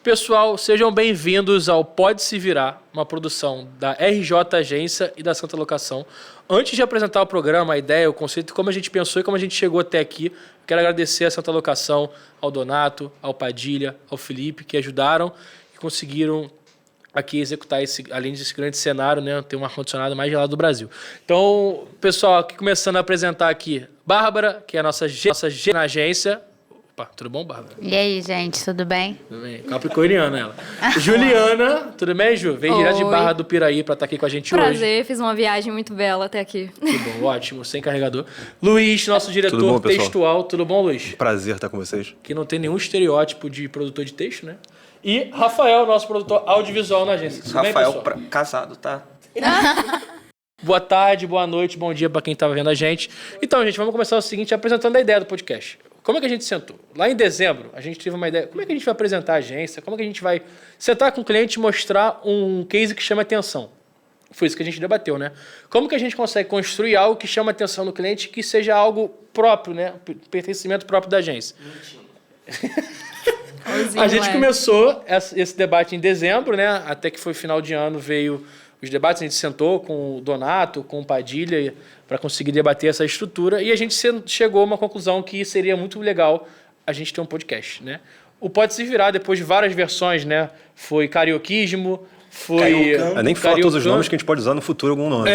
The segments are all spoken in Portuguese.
Pessoal, sejam bem-vindos ao Pode Se Virar, uma produção da RJ Agência e da Santa Locação. Antes de apresentar o programa, a ideia, o conceito, como a gente pensou e como a gente chegou até aqui, quero agradecer a Santa Locação, ao Donato, ao Padilha, ao Felipe, que ajudaram e conseguiram aqui executar além desse grande cenário, né, ter um ar-condicionado mais gelado do Brasil. Então, pessoal, aqui começando a apresentar aqui, Bárbara, que é a nossa na agência. Opa, tudo bom, Bárbara? E aí, gente, tudo bem? Tudo bem. Capricorniana, ela. Juliana, tudo bem, Ju? Veio direto de Barra do Piraí pra estar aqui com a gente hoje. Prazer, fiz uma viagem muito bela até aqui. Que bom, ótimo, sem carregador. Luiz, nosso diretor Tudo bom, textual. Tudo bom, Luiz? Prazer estar com vocês. Que não tem nenhum estereótipo de produtor de texto, né? E Rafael, nosso produtor audiovisual na agência. Tudo Rafael, bem, casado, tá? Boa tarde, boa noite, bom dia pra quem tava vendo a gente. Então, gente, vamos começar o seguinte, apresentando a ideia do podcast. Como é que a gente sentou? Lá em dezembro, a gente teve uma ideia. Como é que a gente vai apresentar a agência? Como é que a gente vai sentar com o cliente e mostrar um case que chama atenção? Foi isso que a gente debateu, né? Como que a gente consegue construir algo que chama a atenção do cliente que seja algo próprio, né? Pertencimento próprio da agência. A gente começou esse debate em dezembro, né? Até que foi final de ano, veio os debates, a gente sentou com o Donato, com o Padilha, para conseguir debater essa estrutura, e a gente chegou a uma conclusão que seria muito legal a gente ter um podcast, né? O Pode Se Virar, depois de várias versões, né? Foi carioquismo, foi... Nem fala todos os nomes que a gente pode usar no futuro algum nome.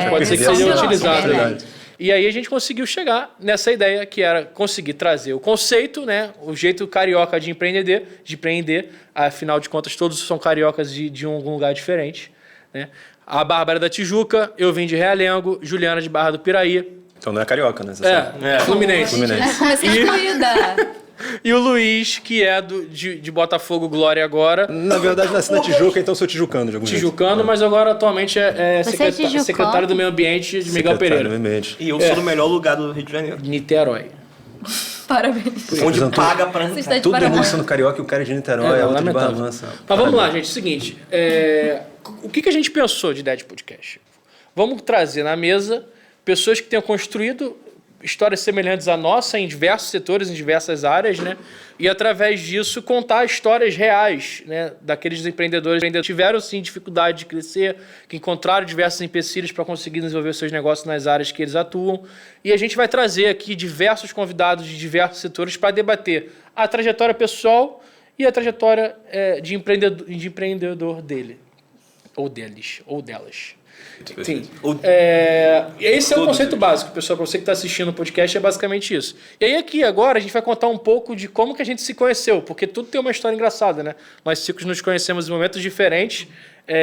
Pode ser que seja utilizado. Verdade. E aí a gente conseguiu chegar nessa ideia, que era conseguir trazer o conceito, né? O jeito carioca de empreender, afinal de contas todos são cariocas de algum lugar diferente, né? A Bárbara da Tijuca, eu vim de Realengo, Juliana de Barra do Piraí. Então não é carioca, né? Fluminense. Comecei excluída. E o Luiz, que é de Botafogo Glória agora. Na verdade, nasci na Tijuca, então sou tijucano de algum Tijucano, jeito. mas agora atualmente é tijucano? secretário do Meio Ambiente de Miguel Pereira. Do meio ambiente. E eu sou do melhor lugar do Rio de Janeiro. Niterói. Parabéns. Onde paga pra Você está de Todo mundo parabéns. sendo carioca e o cara é de Niterói, outro de lamentável. Barra. Mas vamos lá, gente. Seguinte, o que a gente pensou de ideia de podcast? Vamos trazer na mesa pessoas que tenham construído histórias semelhantes à nossa em diversos setores, em diversas áreas, né? E através disso contar histórias reais, né? Daqueles empreendedores que tiveram sim dificuldade de crescer, que encontraram diversos empecilhos para conseguir desenvolver seus negócios nas áreas que eles atuam. E a gente vai trazer aqui diversos convidados de diversos setores para debater a trajetória pessoal e a trajetória de empreendedor dele, ou deles, ou delas. Sim. Esse é o conceito básico, pessoal. Para você que está assistindo o podcast, é basicamente isso. E aí aqui agora a gente vai contar um pouco de como que a gente se conheceu, porque tudo tem uma história engraçada, né? Nós cinco nos conhecemos em momentos diferentes.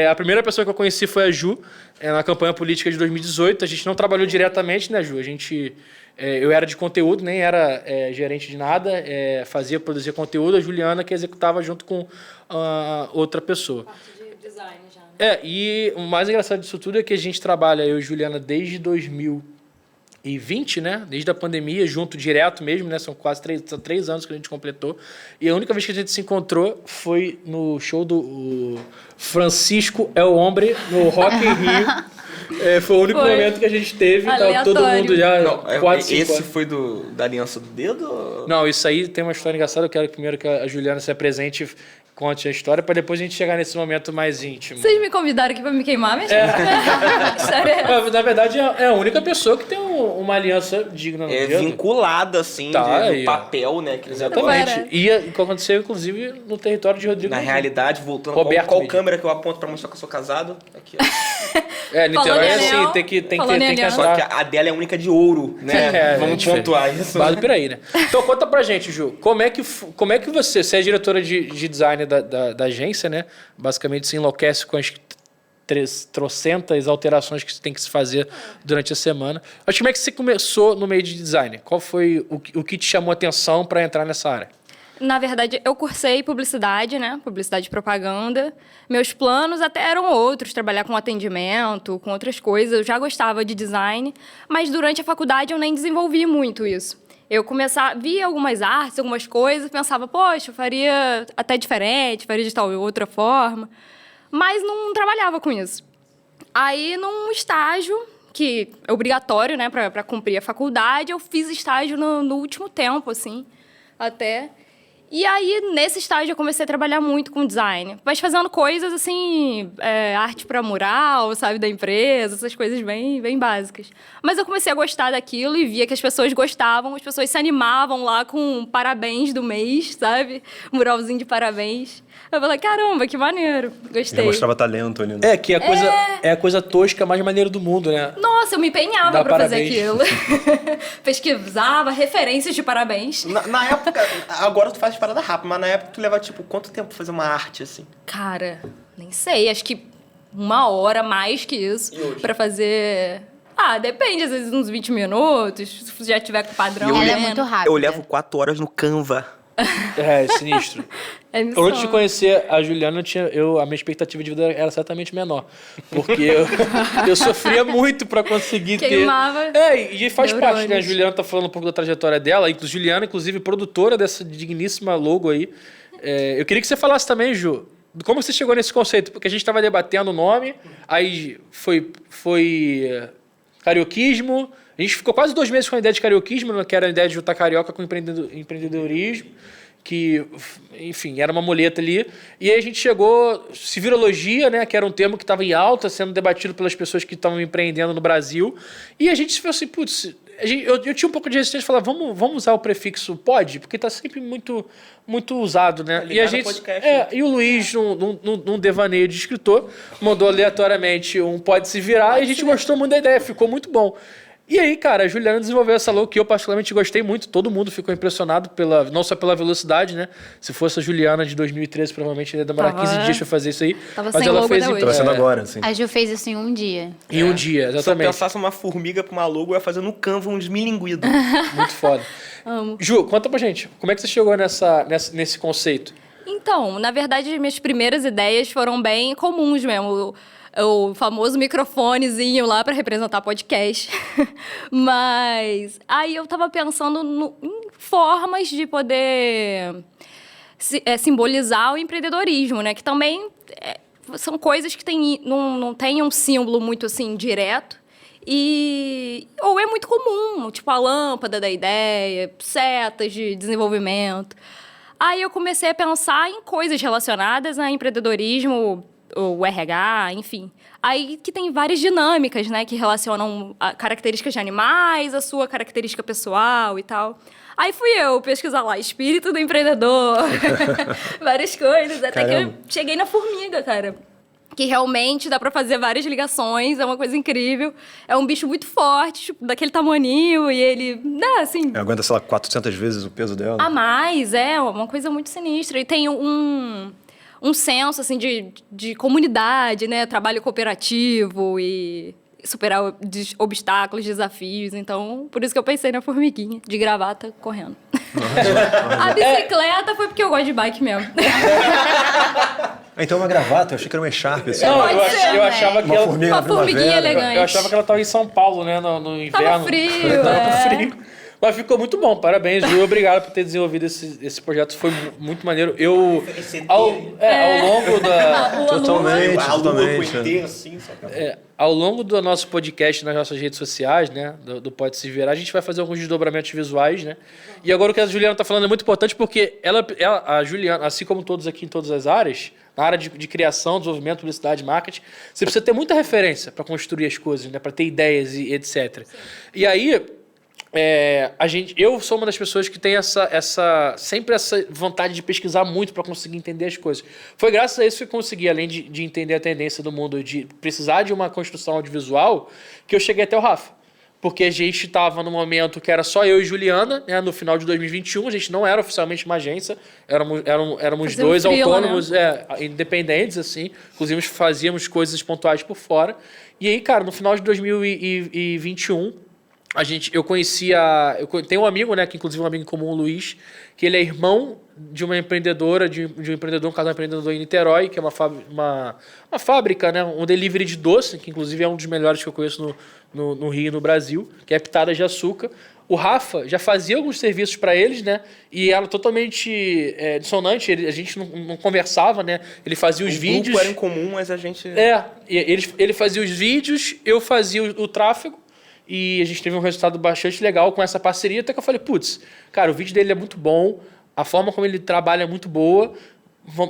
A primeira pessoa que eu conheci foi a Ju, na campanha política de 2018. A gente não trabalhou diretamente, né, Ju? Eu era de conteúdo, nem era gerente de nada, produzia conteúdo. A Juliana que executava junto com outra pessoa. Design já, né? E o mais engraçado disso tudo é que a gente trabalha, eu e Juliana, desde 2020, né? Desde a pandemia, junto direto mesmo, né? São quase 3 anos que a gente completou. E a única vez que a gente se encontrou foi no show do Francisco El Hombre, no Rock in Rio. Foi o único momento que a gente teve, tava todo mundo já... Não, 4, 5 esse anos. foi da Aliança do Dedo? Ou... Não, isso aí tem uma história engraçada. Eu quero primeiro que a Juliana se apresente, conte a história, para depois a gente chegar nesse momento mais íntimo. Vocês me convidaram aqui pra me queimar, mas... História é essa? Na verdade, é a única pessoa que tem uma aliança digna no dedo. Vinculada, assim, Aí, do papel, né? Que Exatamente. E o que aconteceu, inclusive, no território de Rodrigo. Na realidade, voltando, Roberto qual Medina. câmera que eu aponto pra mostrar que eu sou casado? Aqui, ó. Niterói é Falando em assim, anel, tem que falando em anel. Só que andar. a dela é única de ouro, né? Vamos pontuar isso. Barra do Piraí, né? Então conta pra gente, Ju, como é que você é diretora de design da agência, né? Basicamente se enlouquece com as trocentas alterações que tem que se fazer durante a semana. Mas como é que você começou no meio de design? Qual foi o que te chamou a atenção para entrar nessa área? Na verdade, eu cursei publicidade, né? Publicidade e propaganda. Meus planos até eram outros, trabalhar com atendimento, com outras coisas. Eu já gostava de design, mas durante a faculdade eu nem desenvolvi muito isso. Eu via algumas artes, algumas coisas, pensava, poxa, eu faria até diferente, faria de tal outra forma, mas não trabalhava com isso. Aí, num estágio, que é obrigatório, né, para cumprir a faculdade, eu fiz estágio no último tempo, assim, até... E aí, nesse estágio, eu comecei a trabalhar muito com design. Mas fazendo coisas, assim, arte para mural, sabe, da empresa, essas coisas bem, bem básicas. Mas eu comecei a gostar daquilo e via que as pessoas gostavam, as pessoas se animavam lá com parabéns do mês, sabe? Muralzinho de parabéns. Eu falei, caramba, que maneiro. Gostei. Já mostrava talento ali, né? Que é a coisa tosca mais maneira do mundo, né? Nossa, eu me empenhava Dá pra fazer parabéns. aquilo. Pesquisava referências de parabéns. Na época, agora tu faz parada rápida, mas na época tu leva, tipo, quanto tempo pra fazer uma arte, assim? Cara, nem sei, acho que 1 hora mais que isso E hoje? pra fazer. Depende, às vezes uns 20 minutos, se já tiver com padrão. Ela é né? muito rápida. Eu levo 4 horas no Canva. É sinistro. É missão. Antes de conhecer a Juliana, a minha expectativa de vida era certamente menor. Porque eu sofria muito pra conseguir Queimava ter... E faz parte, né? A neurônios. Juliana tá falando um pouco da trajetória dela. Juliana, inclusive, produtora dessa digníssima logo aí. Eu queria que você falasse também, Ju, como você chegou nesse conceito? Porque a gente estava debatendo o nome, aí foi carioquismo. A gente ficou quase 2 meses com a ideia de carioquismo, né, que era a ideia de juntar carioca com empreendedorismo, que, enfim, era uma muleta ali. E aí a gente chegou, civilologia, né, que era um termo que estava em alta, sendo debatido pelas pessoas que estavam empreendendo no Brasil. E a gente falou assim, putz, eu tinha um pouco de resistência de falar, vamos usar o prefixo pode, porque está sempre muito usado, né? Ligado E a ao gente, podcast, né? e o Luiz, num devaneio de escritor, mandou aleatoriamente um pode se virar, e a gente gostou muito da ideia, ficou muito bom. E aí, cara, a Juliana desenvolveu essa logo que eu particularmente gostei muito. Todo mundo ficou impressionado, não só pela velocidade, né? Se fosse a Juliana de 2013, provavelmente ia demorar 15 dias pra fazer isso aí. Tava Mas sem ela logo fez até hoje. Tava sendo agora, assim. A Ju fez isso em um dia. em um dia, Se eu exatamente. pensasse uma formiga pra uma logo, eu ia fazer no Canva uns milinguidos. Muito foda. Amo. Ju, conta pra gente, como é que você chegou nesse conceito? Então, na verdade, minhas primeiras ideias foram bem comuns mesmo. O famoso microfonezinho lá para representar podcast. Mas aí eu tava pensando em formas de poder simbolizar o empreendedorismo, né? Que também são coisas que não tem um símbolo muito assim direto. Ou é muito comum, tipo a lâmpada da ideia, setas de desenvolvimento. Aí eu comecei a pensar em coisas relacionadas a empreendedorismo, o RH, enfim. Aí que tem várias dinâmicas, né? Que relacionam características de animais, a sua característica pessoal e tal. Aí fui eu pesquisar lá, espírito do empreendedor, várias coisas. Até que eu cheguei na formiga, cara. Que realmente dá pra fazer várias ligações, é uma coisa incrível. É um bicho muito forte, tipo, daquele tamaninho, e ele, assim... Aguenta, sei lá, 400 vezes o peso dela. A mais, uma coisa muito sinistra. E tem um senso, assim, de comunidade, né? Trabalho cooperativo e superar obstáculos, desafios. Então, por isso que eu pensei na formiguinha, de gravata, correndo. A bicicleta foi porque eu gosto de bike mesmo. Então é uma gravata, eu achei que era uma echarpe. Assim. Não, Pode ser, eu achava que Uma ela... formiga Uma na formiguinha primavera. elegante. Eu achava que ela estava em São Paulo, né? No inverno. Tava frio, Tava frio. Mas ficou muito bom. Parabéns, Ju. Obrigado por ter desenvolvido esse projeto. Foi muito maneiro. Ao longo da... Totalmente, A lua com totalmente. ET, assim, sabe? Ao longo do nosso podcast nas nossas redes sociais, né, do Pode Se Virar, a gente vai fazer alguns desdobramentos visuais, né? E agora o que a Juliana está falando é muito importante porque a Juliana, assim como todos aqui em todas as áreas, na área de criação, desenvolvimento, publicidade, marketing, você precisa ter muita referência para construir as coisas, né, para ter ideias e etc. E aí, eu sou uma das pessoas que tem sempre essa vontade de pesquisar muito para conseguir entender as coisas. Foi graças a isso que eu consegui, além de entender a tendência do mundo, de precisar de uma construção audiovisual, que eu cheguei até o Rafa. Porque a gente estava num momento que era só eu e Juliana, né, no final de 2021, a gente não era oficialmente uma agência, éramos dois autônomos, independentes, assim, inclusive fazíamos coisas pontuais por fora. E aí, cara, no final de 2021, eu tenho um amigo, né, que inclusive é um amigo em comum, o Luiz, que ele é irmão de uma empreendedora, um casal empreendedor em Niterói, que é uma fábrica, né, um delivery de doce, que inclusive é um dos melhores que eu conheço no Rio e no Brasil, que é Pitadas de Açúcar. O Rafa já fazia alguns serviços para eles, né, e era totalmente dissonante, a gente não conversava, né, ele fazia os vídeos... O grupo era em comum, mas a gente... Ele fazia os vídeos, eu fazia o tráfego, e a gente teve um resultado bastante legal com essa parceria, até que eu falei, putz, cara, o vídeo dele é muito bom, A forma como ele trabalha é muito boa.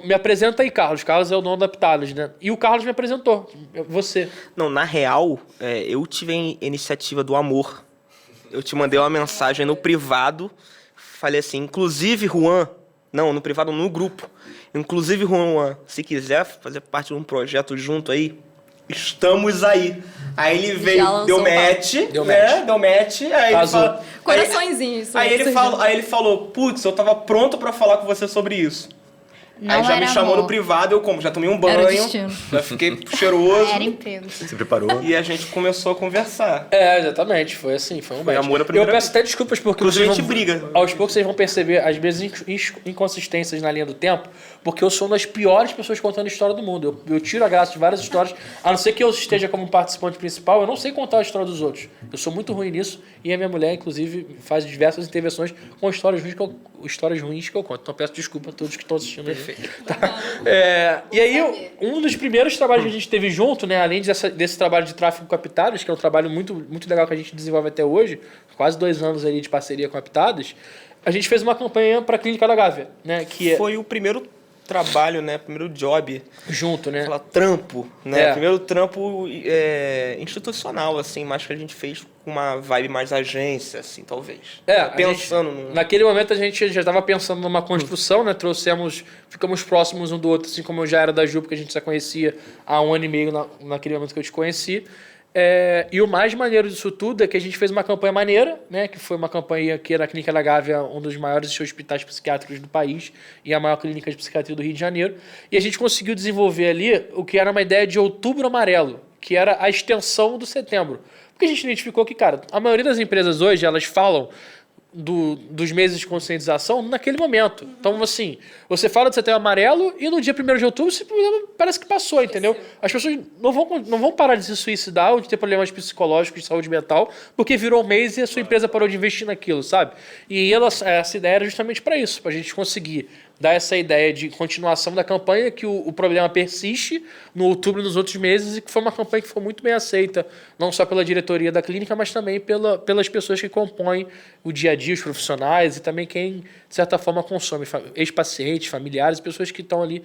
Me apresenta aí, Carlos. Carlos é o dono da Pitalis, né? E o Carlos me apresentou. Você. Não, na real, eu tive a iniciativa do amor. Eu te mandei uma mensagem no privado, falei assim, inclusive, Juan... Não, no privado, no grupo. Inclusive, Juan, se quiser fazer parte de um projeto junto aí, estamos aí. Aí ele veio, deu match, né? Deu match. Aí ele fala, Coraçõezinhos. aí ele falou, putz, eu tava pronto pra falar com você sobre isso. Não aí já me era chamou amor. no privado, eu já tomei um banho, Era o destino. já fiquei cheiroso. Era emprego. Se preparou. E a gente começou a conversar. Exatamente. Foi assim, foi um match. amor à Eu primeira peço até desculpas porque Inclusive, vocês a gente briga. Aos poucos vocês vão perceber, às vezes, inconsistências na linha do tempo, porque eu sou uma das piores pessoas contando a história do mundo. Eu tiro a graça de várias histórias, a não ser que eu esteja como participante principal, eu não sei contar a história dos outros. Eu sou muito ruim nisso e a minha mulher, inclusive, faz diversas intervenções com histórias ruins que eu conto. Então peço desculpa a todos que estão assistindo. Perfeito. Tá? E aí, um dos primeiros trabalhos que a gente teve junto, né, além desse trabalho de tráfego com a Pitadas, que é um trabalho muito, muito legal que a gente desenvolve até hoje, quase 2 anos ali de parceria com a Pitadas, a gente fez uma campanha para a Clínica da Gávea, né, que Foi o primeiro trabalho, né? Primeiro job. junto, né? Falar trampo, né? É. Primeiro trampo institucional, assim, mais que a gente fez com uma vibe mais agência, assim, talvez. Pensando no... Naquele momento a gente já estava pensando numa construção, né? Ficamos próximos um do outro, assim como eu já era da Ju, porque a gente já conhecia há 1 ano e meio naquele momento que eu te conheci. E o mais maneiro disso tudo é que a gente fez uma campanha maneira, né? Que foi uma campanha que era a Clínica da Gávea, um dos maiores hospitais psiquiátricos do país e a maior clínica de psiquiatria do Rio de Janeiro. E a gente conseguiu desenvolver ali o que era uma ideia de Outubro Amarelo, que era a extensão do Setembro. Porque a gente identificou que, cara, a maioria das empresas hoje, elas falam dos meses de conscientização naquele momento. Então, assim, você fala de Setembro Amarelo e no dia 1º de outubro parece que passou, entendeu? As pessoas não vão parar de se suicidar ou de ter problemas psicológicos, de saúde mental, porque virou um mês e a sua empresa parou de investir naquilo, sabe? E essa ideia era justamente para isso, para a gente conseguir dar essa ideia de continuação da campanha, que o problema persiste no outubro e nos outros meses, e que foi uma campanha que foi muito bem aceita, não só pela diretoria da clínica, mas também pelas pessoas que compõem o dia a dia, os profissionais, e também quem, de certa forma, consome, ex-pacientes, familiares, pessoas que estão ali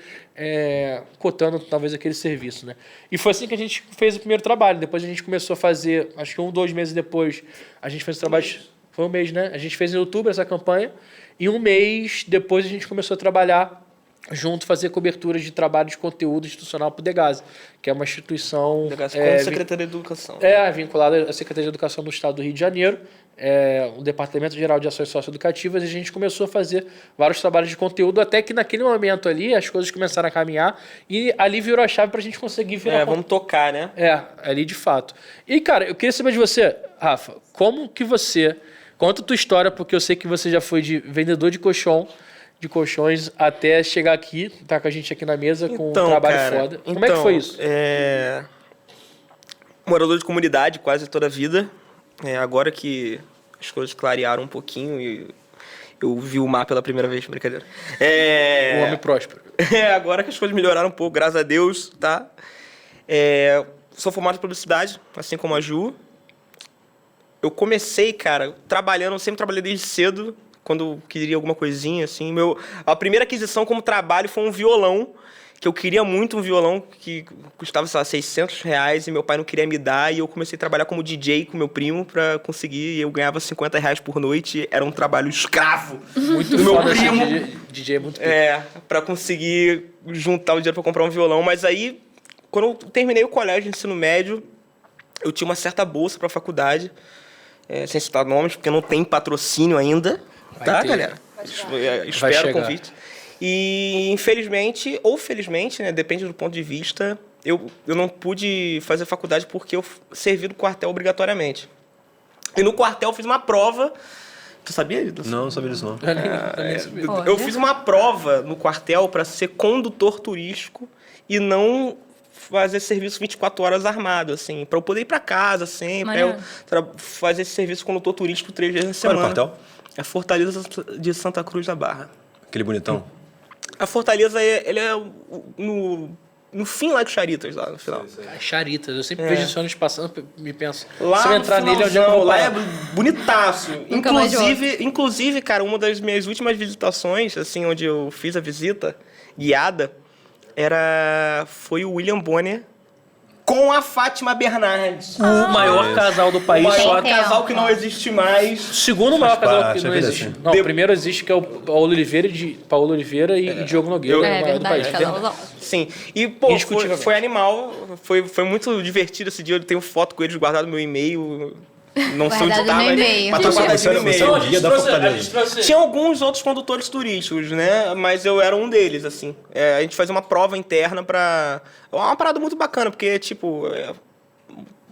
cotando, talvez, aquele serviço, né? E foi assim que a gente fez o primeiro trabalho. Depois a gente começou a fazer, acho que 2 meses depois, a gente fez o trabalho... Foi 1 mês, né? A gente fez em outubro essa campanha, e 1 mês depois a gente começou a trabalhar junto, fazer coberturas de trabalho de conteúdo institucional para o Degase, que é uma instituição... Degase como Secretaria de Educação. Vinculada à Secretaria de Educação do Estado do Rio de Janeiro, o Departamento Geral de Ações Socioeducativas, e a gente começou a fazer vários trabalhos de conteúdo, até que naquele momento ali as coisas começaram a caminhar, e ali virou a chave para a gente conseguir virar... Vamos tocar, né? Ali de fato. E, cara, eu queria saber de você, Rafa, como que você... Conta a tua história, porque eu sei que você já foi de vendedor de colchões até chegar aqui, tá com a gente aqui na mesa com um trabalho foda. Como é que foi isso? Morador de comunidade quase toda a vida. Agora que as coisas clarearam um pouquinho e eu vi o mar pela primeira vez, brincadeira. O homem próspero. Agora que as coisas melhoraram um pouco, graças a Deus, tá? Sou formado em publicidade, assim como a Ju. Eu comecei, cara, trabalhando, eu sempre trabalhei desde cedo, quando queria alguma coisinha, assim. A primeira aquisição como trabalho foi um violão, que eu queria muito um violão que custava, sei lá, R$600, e meu pai não queria me dar, e eu comecei a trabalhar como DJ com meu primo pra conseguir, e eu ganhava R$50 por noite, era um trabalho escravo. Muito do meu foda primo. DJ é muito pra conseguir juntar o dinheiro pra comprar um violão. Mas aí, quando eu terminei o colégio de ensino médio, eu tinha uma certa bolsa pra faculdade, sem citar nomes, porque não tem patrocínio ainda, tá, galera? Espero o convite. E, infelizmente, ou felizmente, né, depende do ponto de vista, eu não pude fazer faculdade porque eu servi no quartel obrigatoriamente. E no quartel eu fiz uma prova. Tu sabia disso? Não sabia disso, não. Eu fiz uma prova no quartel para ser condutor turístico e não fazer serviço 24 horas armado, assim, para eu poder ir para casa sempre, eu fazer esse serviço condutor turístico 3 vezes na semana. Qual era o quartel? É Fortaleza de Santa Cruz da Barra. Aquele bonitão? A Fortaleza, ele é no no fim lá de Charitas, lá no final. Charitas, eu sempre vejo esse ônibus passando e penso, Lá se eu no entrar nele, onde é que eu finalzão, vou lá é parar? bonitaço. Nunca mais Inclusive, cara, uma das minhas últimas visitações, assim, onde eu fiz a visita guiada, foi o William Bonner com a Fátima Bernardes. O maior casal do país. O maior Tem casal um. que não existe mais. O segundo maior casal que parte, não a vida existe. assim. Não, o primeiro existe, que é o Paulo Oliveira e Diogo Nogueira, o É maior do país. verdade, casal. Sim. E, pô, Indiscutivelmente. foi animal. Foi muito divertido esse dia. Eu tenho foto com eles guardado no meu e-mail. Não sei onde Guardado tá, no mas e-mail. mas tá guardado Você no era e-mail. um guia da Fortaleza. Tinha alguns outros condutores turísticos, né? Mas eu era um deles, assim. A gente fazia uma prova interna pra... Uma parada muito bacana, porque, tipo...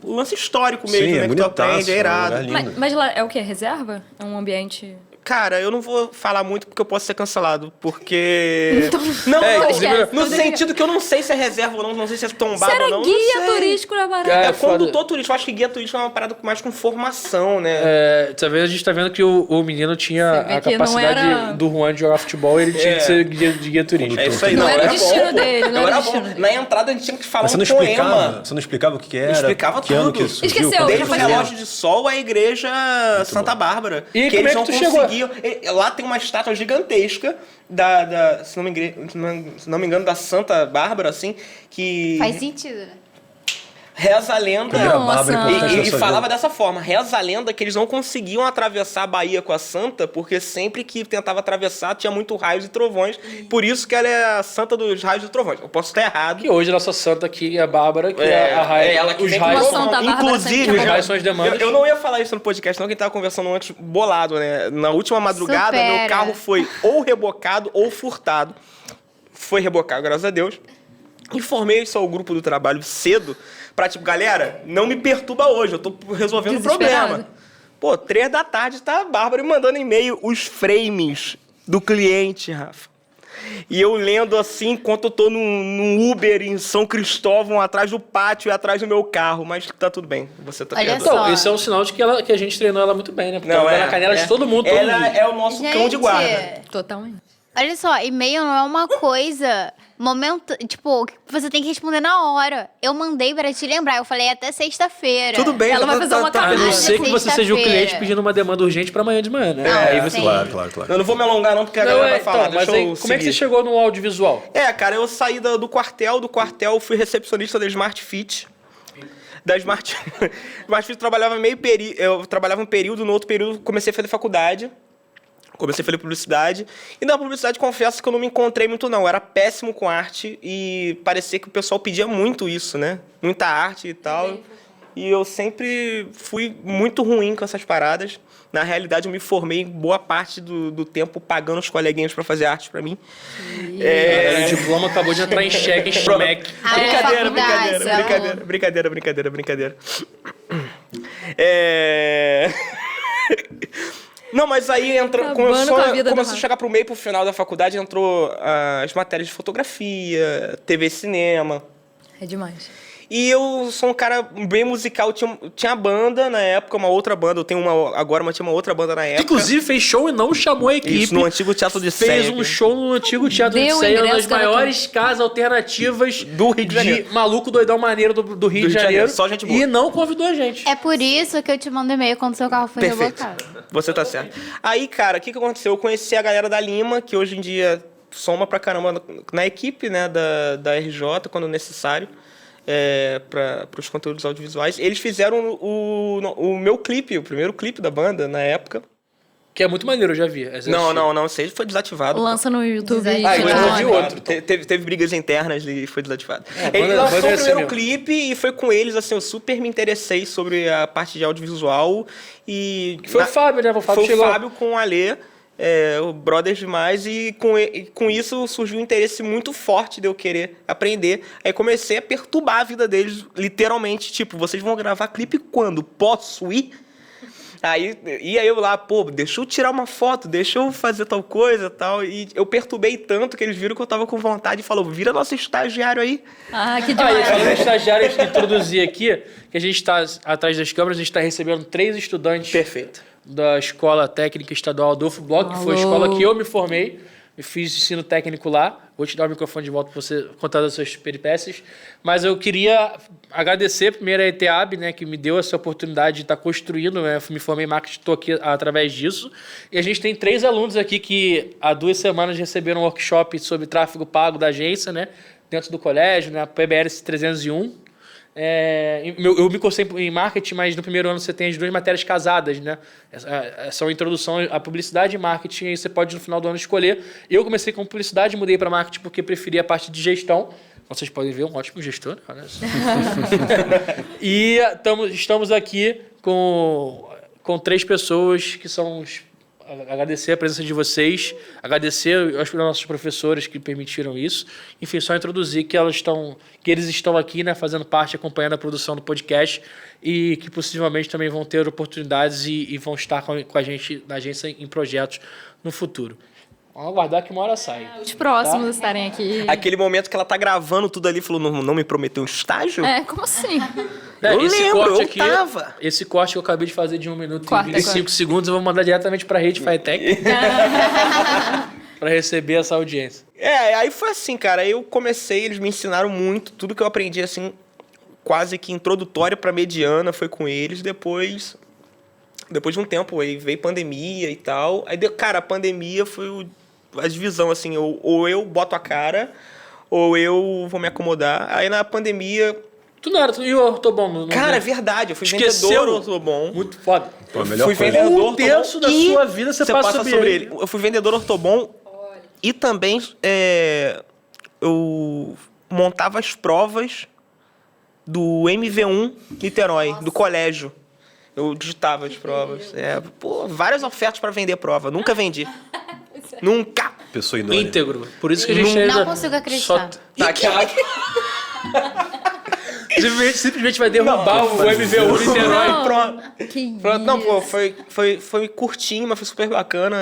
o lance histórico mesmo, Sim, né? é Que tu bonitaço, aprende, é é um irado. lugar lindo. Mas lá é o quê? Reserva? É um ambiente... Cara, eu não vou falar muito porque eu posso ser cancelado, porque... Não, esquece. no sentido que eu não sei se é reserva ou não, não sei se é tombado Você ou era não. guia não sei. turístico na Barata. É, É foda. condutor turístico. Eu acho que guia turístico é uma parada mais com formação, né? Talvez a gente tá vendo que o menino tinha Você vê a que não capacidade era- do Juan de jogar futebol, ele tinha que ser de guia turístico. É isso aí, Não era o era destino bom, dele, não eu era o era bom. destino dele. Na entrada a gente tinha que falar Mas um poema. você não explicava o que era? Explicava que ano tudo. que surgiu, Esqueceu, quando Desde já o faz relógio de sol à igreja Santa Bárbara. E que como eles é que não tu chegou? conseguiam. Lá tem uma estátua gigantesca se não me engano, da Santa Bárbara, assim, que Faz sentido, né? reza a lenda. Primeira Nossa. Bárbara importante da E sua falava vida. dessa forma, reza a lenda que eles não conseguiam atravessar a Bahia com a Santa, porque sempre que tentava atravessar tinha muito raios e trovões, por isso que ela é a Santa dos raios e trovões. Eu posso estar errado. Que hoje a nossa santa aqui é a Bárbara, que é a raia. ela que os vem com raios Uma trovão. Santa Bárbara Inclusive, sempre os raios são as demandas. eu não ia falar isso no podcast, não, que a gente tava conversando antes bolado, né? Na última madrugada, Supera. meu carro foi ou rebocado ou furtado. Foi rebocado, graças a Deus. Informei só o grupo do trabalho cedo pra, tipo, galera, não me perturba hoje, eu tô resolvendo o Desesperado. problema. Pô, 3 da tarde tá a Bárbara me mandando e-mail os frames do cliente, Rafa. E eu lendo assim, enquanto eu tô num Uber em São Cristóvão, atrás do pátio e atrás do meu carro. Mas tá tudo bem, você tá Olha perdoado. só. Então, esse é um sinal de que a gente treinou ela muito bem, né? Porque ela vai na canela de todo mundo, todo Ela dia. é o nosso cão de guarda. Totalmente. Olha só, e-mail não é uma coisa tipo, que você tem que responder na hora. Eu mandei pra te lembrar, eu falei até sexta-feira. Tudo bem, Ela vai fazer uma A camada. não ser que você seja o cliente Sexta-feira. pedindo uma demanda urgente pra amanhã de manhã, né? Não, Aí você... sim. Claro. Eu não vou me alongar não, porque a Não, galera vai falar. então, mas deixa aí, eu como é que seguir. você chegou no audiovisual? Cara, eu saí do quartel fui recepcionista da Smart Fit. Da Smart Fit eu trabalhava um período, no outro período comecei a fazer faculdade. Comecei a fazer publicidade. E na publicidade, confesso que eu não me encontrei muito, não. Eu era péssimo com arte e parecia que o pessoal pedia muito isso, né? Muita arte e tal. E eu sempre fui muito ruim com essas paradas. Na realidade, eu me formei boa parte do tempo pagando os coleguinhas pra fazer arte pra mim. O diploma acabou de entrar em xeque, em Schmeck. Brincadeira. Não, mas aí Acabando com a vida do começou a Rafa. chegar pro meio, pro final da faculdade, entrou as matérias de fotografia, TV e cinema. É demais. E eu sou um cara bem musical. Tinha banda na época, uma outra banda. Eu tenho uma agora, mas tinha uma outra banda na época. Inclusive fez show e não chamou a equipe. Isso, no antigo Teatro de Fez Sé. um show no antigo Teatro Deu de o Sé, uma ingresso das gratuito. maiores casas alternativas Do Rio de Janeiro. maluco doidão maneiro do Rio de Janeiro. Só gente boa. E não convidou a gente. É por isso que eu te mando e-mail quando seu carro foi Perfeito. rebocado. Você tá certo. Aí, cara, o que aconteceu? Eu conheci a galera da Lima, que hoje em dia soma pra caramba na equipe, né, da RJ, quando necessário, para os conteúdos audiovisuais. Eles fizeram o meu clipe, o primeiro clipe da banda, na época. Que é muito maneiro, eu já vi. Não, sei, foi desativado. Lança no YouTube. Ah, Ah, e eu fica não lá. vi outro. Teve brigas internas e foi desativado. banda- Ele lançou banda o é assim primeiro mesmo. clipe e foi com eles, assim, eu super me interessei sobre a parte de audiovisual e... Foi o Fábio, né? O Fábio Foi chegou. o Fábio com o Alê, o Brothers demais, e com isso surgiu um interesse muito forte de eu querer aprender. Aí comecei a perturbar a vida deles, literalmente, tipo, vocês vão gravar clipe quando? Posso ir? Aí ia eu lá, pô, deixa eu tirar uma foto, deixa eu fazer tal coisa e tal. E eu perturbei tanto que eles viram que eu tava com vontade e falou, vira nosso estagiário aí. Ah, que Ah, e demais. falando em estagiário, eu introduzir aqui, que a gente está atrás das câmeras, a gente está recebendo 3 estudantes Perfeito. da Escola Técnica Estadual Adolfo Bloch, que foi a Alô. escola que eu me formei. fiz ensino técnico lá. Vou te dar o microfone de volta para você contar as suas peripécias. Mas eu queria agradecer primeiro a ETEAB, né, que me deu essa oportunidade de estar construindo. Né? Me formei em marketing, estou aqui através disso. E a gente tem 3 alunos aqui que há 2 semanas receberam um workshop sobre tráfego pago da agência, né, dentro do colégio, né, PBL 301. Eu me cursei em marketing, mas no primeiro ano você tem as 2 matérias casadas, né? São introdução à publicidade e marketing, aí você pode no final do ano escolher. Eu comecei com publicidade, mudei para marketing porque preferia a parte de gestão. Vocês podem ver, um ótimo gestor. Né? E estamos aqui com 3 pessoas que são agradecer a presença de vocês, agradecer aos nossos professores que permitiram isso. Enfim, só introduzir que eles estão aqui, né, fazendo parte, acompanhando a produção do podcast e que possivelmente também vão ter oportunidades e vão estar com a gente na agência em projetos no futuro. Vamos aguardar que uma hora sai. Os próximos estarem aqui. Aquele momento que ela tá gravando tudo ali, falou, não me prometeu um estágio? Como assim? Esse corte que eu acabei de fazer de 1 minuto Corta, e 25 segundos, eu vou mandar diretamente para a rede Fitec para receber essa audiência. Aí foi assim, cara. Eu comecei, eles me ensinaram muito. Tudo que eu aprendi, assim, quase que introdutório para mediana foi com eles. Depois de um tempo, aí veio pandemia e tal. Aí, cara, a pandemia foi a divisão, assim, ou eu boto a cara, ou eu vou me acomodar. Aí na pandemia... Tu não era, e o Ortobon? Cara, é verdade, eu fui vendedor Ortobon. Muito foda. Pô, melhor fui coisa. vendedor Um terço da sua vida você passa sobre ele. Eu fui vendedor Ortobon e também eu montava as provas do MV1 Niterói, do colégio. Eu digitava as provas. Várias ofertas para vender prova. Nunca vendi. Nunca. Pessoa idônea. Íntegro. Por isso que a gente Não consigo acreditar. Simplesmente vai derrubar o MV1 Niterói. Pronto. Não, pô, foi curtinho, mas foi super bacana.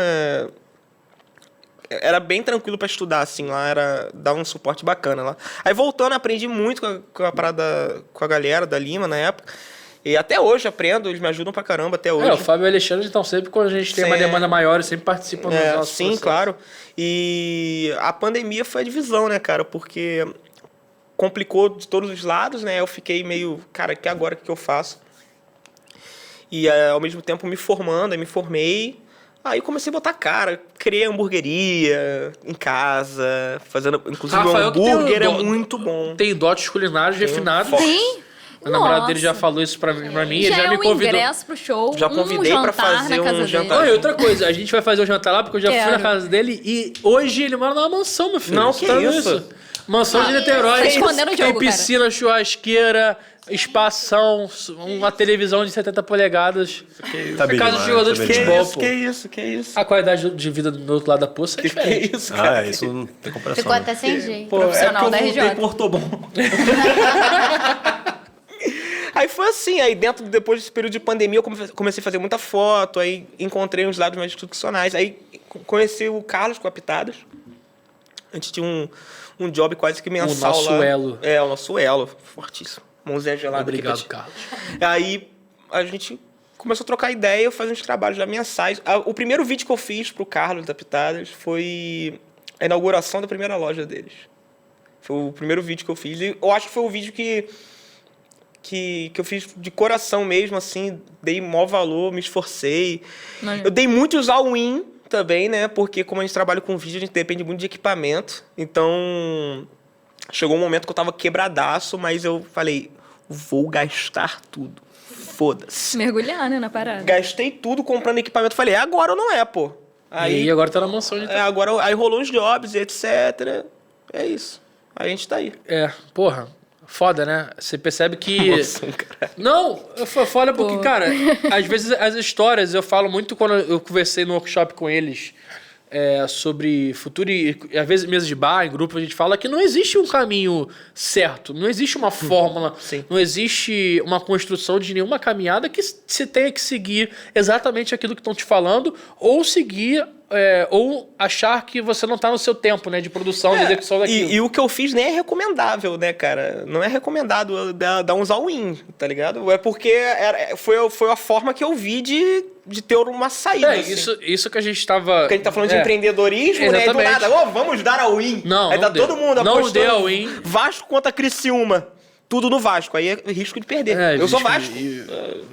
Era bem tranquilo pra estudar, assim, lá dava um suporte bacana lá. Aí voltando, aprendi muito com a parada, com a galera da Lima na época. E até hoje aprendo, eles me ajudam pra caramba até hoje. O Fábio e o Alexandre estão sempre, quando a gente tem uma demanda maior, eles sempre participam dos nossos Sim, processos. claro. E a pandemia foi a divisão, né, cara? Porque complicou de todos os lados, né? Eu fiquei meio, cara, que agora o que eu faço? E ao mesmo tempo me formando, aí me formei. Aí comecei a botar cara, criei hamburgueria em casa, fazendo, inclusive o hambúrguer é muito bom. Tem dotes culinários refinados. Sim. A namorada dele já falou isso pra mim, ele já me convidou. Ingresso pro show, Já convidei pra fazer um jantar. Não, e outra coisa, a gente vai fazer o jantar lá, porque eu já fui Quero. na casa dele e hoje ele mora numa mansão, meu filho. Não, Você que tá vendo isso? Mansão de Niterói. Tá escondendo o Tem jogo, cara. piscina, churrasqueira, espação, uma televisão de 70 polegadas. Tá bem Casa de demais, jogador tá de bem futebol, demais. pô. Que isso? A qualidade de vida do outro lado da poça é diferente. Que isso, cara? Isso não tem comparação. Ficou né? até sem jeito. Profissional da eu voltei RJ. pro Ortobon. Aí foi assim, aí depois desse período de pandemia, eu comecei a fazer muita foto, aí encontrei uns lados mais institucionais, aí conheci o Carlos com a Pitadas. A gente tinha um job quase que mensal nosso lá. elo. O nosso elo, fortíssimo. Mãozinha gelada. Obrigado, aqui pra ti. Carlos. Aí a gente começou a trocar ideia, eu fazia uns trabalhos da minha site. O primeiro vídeo que eu fiz pro Carlos da Pitadas foi a inauguração da primeira loja deles. Foi o primeiro vídeo que eu fiz. E eu acho que foi o vídeo que eu fiz de coração mesmo, assim, dei maior valor, me esforcei. Eu dei muitos all-in também, né? Porque como a gente trabalha com vídeo, a gente depende muito de equipamento. Então, chegou um momento que eu tava quebradaço, mas eu falei, vou gastar tudo. Foda-se. Mergulhar, né, na parada. Gastei tudo comprando equipamento. Falei, agora ou não é, pô. Aí agora tá na mansão de Niterói. Agora, aí rolou uns jobs, etc. É isso. Aí a gente tá aí. Porra. Foda, né? Você percebe que... Nossa, cara. Não, foi foda porque, cara, às vezes as histórias, eu falo muito quando eu conversei no workshop com eles sobre futuro e às vezes mesa de bar, em grupo, a gente fala que não existe um caminho certo, não existe uma fórmula, Sim. não existe uma construção de nenhuma caminhada que você tenha que seguir exatamente aquilo que estão te falando ou seguir ou achar que você não tá no seu tempo, né, de produção, de execução daquilo. E o que eu fiz nem é recomendável, né, cara? Não é recomendado dar uns all-in, tá ligado? É porque foi a forma que eu vi de ter uma saída. Assim. Isso que a gente tava... Porque a gente tá falando de empreendedorismo, né? E do Exatamente. nada, vamos dar all-in. Não, aí não tá deu. todo mundo Não apostando. deu all-in. Vasco contra Criciúma. Tudo no Vasco. Aí é risco de perder. Eu sou Vasco.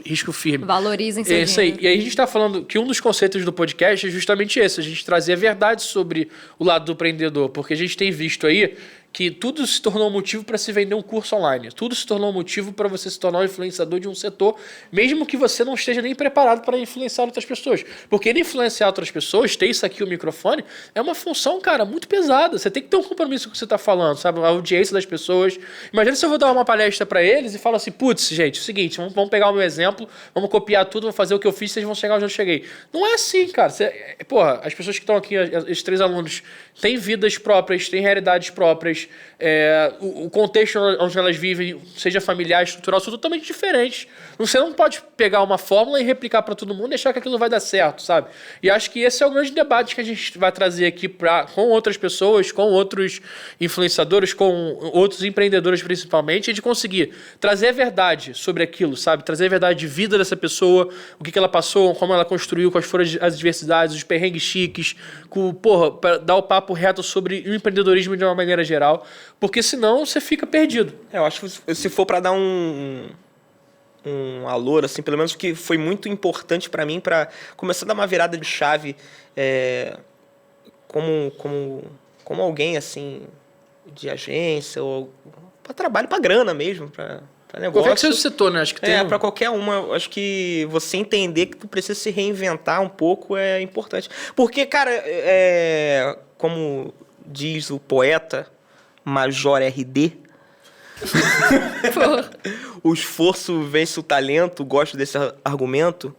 Risco firme. Valorizem seu É isso aí. dinheiro. E aí a gente tá falando que um dos conceitos do podcast é justamente esse. A gente trazer a verdade sobre o lado do empreendedor. Porque a gente tem visto aí que tudo se tornou um motivo para se vender um curso online. Tudo se tornou um motivo para você se tornar um influenciador de um setor, mesmo que você não esteja nem preparado para influenciar outras pessoas. Porque ele influenciar outras pessoas, ter isso aqui, o microfone, é uma função, cara, muito pesada. Você tem que ter um compromisso com o que você está falando, sabe? A audiência das pessoas. Imagina se eu vou dar uma palestra para eles e falo assim, putz, gente, é o seguinte, vamos pegar o meu exemplo, vamos copiar tudo, vamos fazer o que eu fiz, vocês vão chegar onde eu cheguei. Não é assim, cara. Porra, as pessoas que estão aqui, esses 3 alunos, têm vidas próprias, têm realidades próprias, o contexto onde elas vivem, seja familiar, estrutural, são totalmente diferentes. Você não pode pegar uma fórmula e replicar para todo mundo e achar que aquilo vai dar certo, sabe? E acho que esse é o grande debate que a gente vai trazer aqui com outras pessoas, com outros influenciadores, com outros empreendedores principalmente, de conseguir trazer a verdade sobre aquilo, sabe? Trazer a verdade de vida dessa pessoa, o que ela passou, como ela construiu, quais foram as adversidades, os perrengues chiques, para dar o papo reto sobre o empreendedorismo de uma maneira geral, porque senão você fica perdido. Eu acho que se for para dar um alô, assim, pelo menos que foi muito importante para mim, para começar a dar uma virada de chave, como alguém, assim, de agência, ou para trabalho, para grana mesmo, para negócio. Qualquer que seja o setor, né? Acho que tem para qualquer uma. Acho que você entender que tu precisa se reinventar um pouco é importante. Porque, cara, como diz o poeta Major R.D., o esforço vence o talento, gosto desse argumento.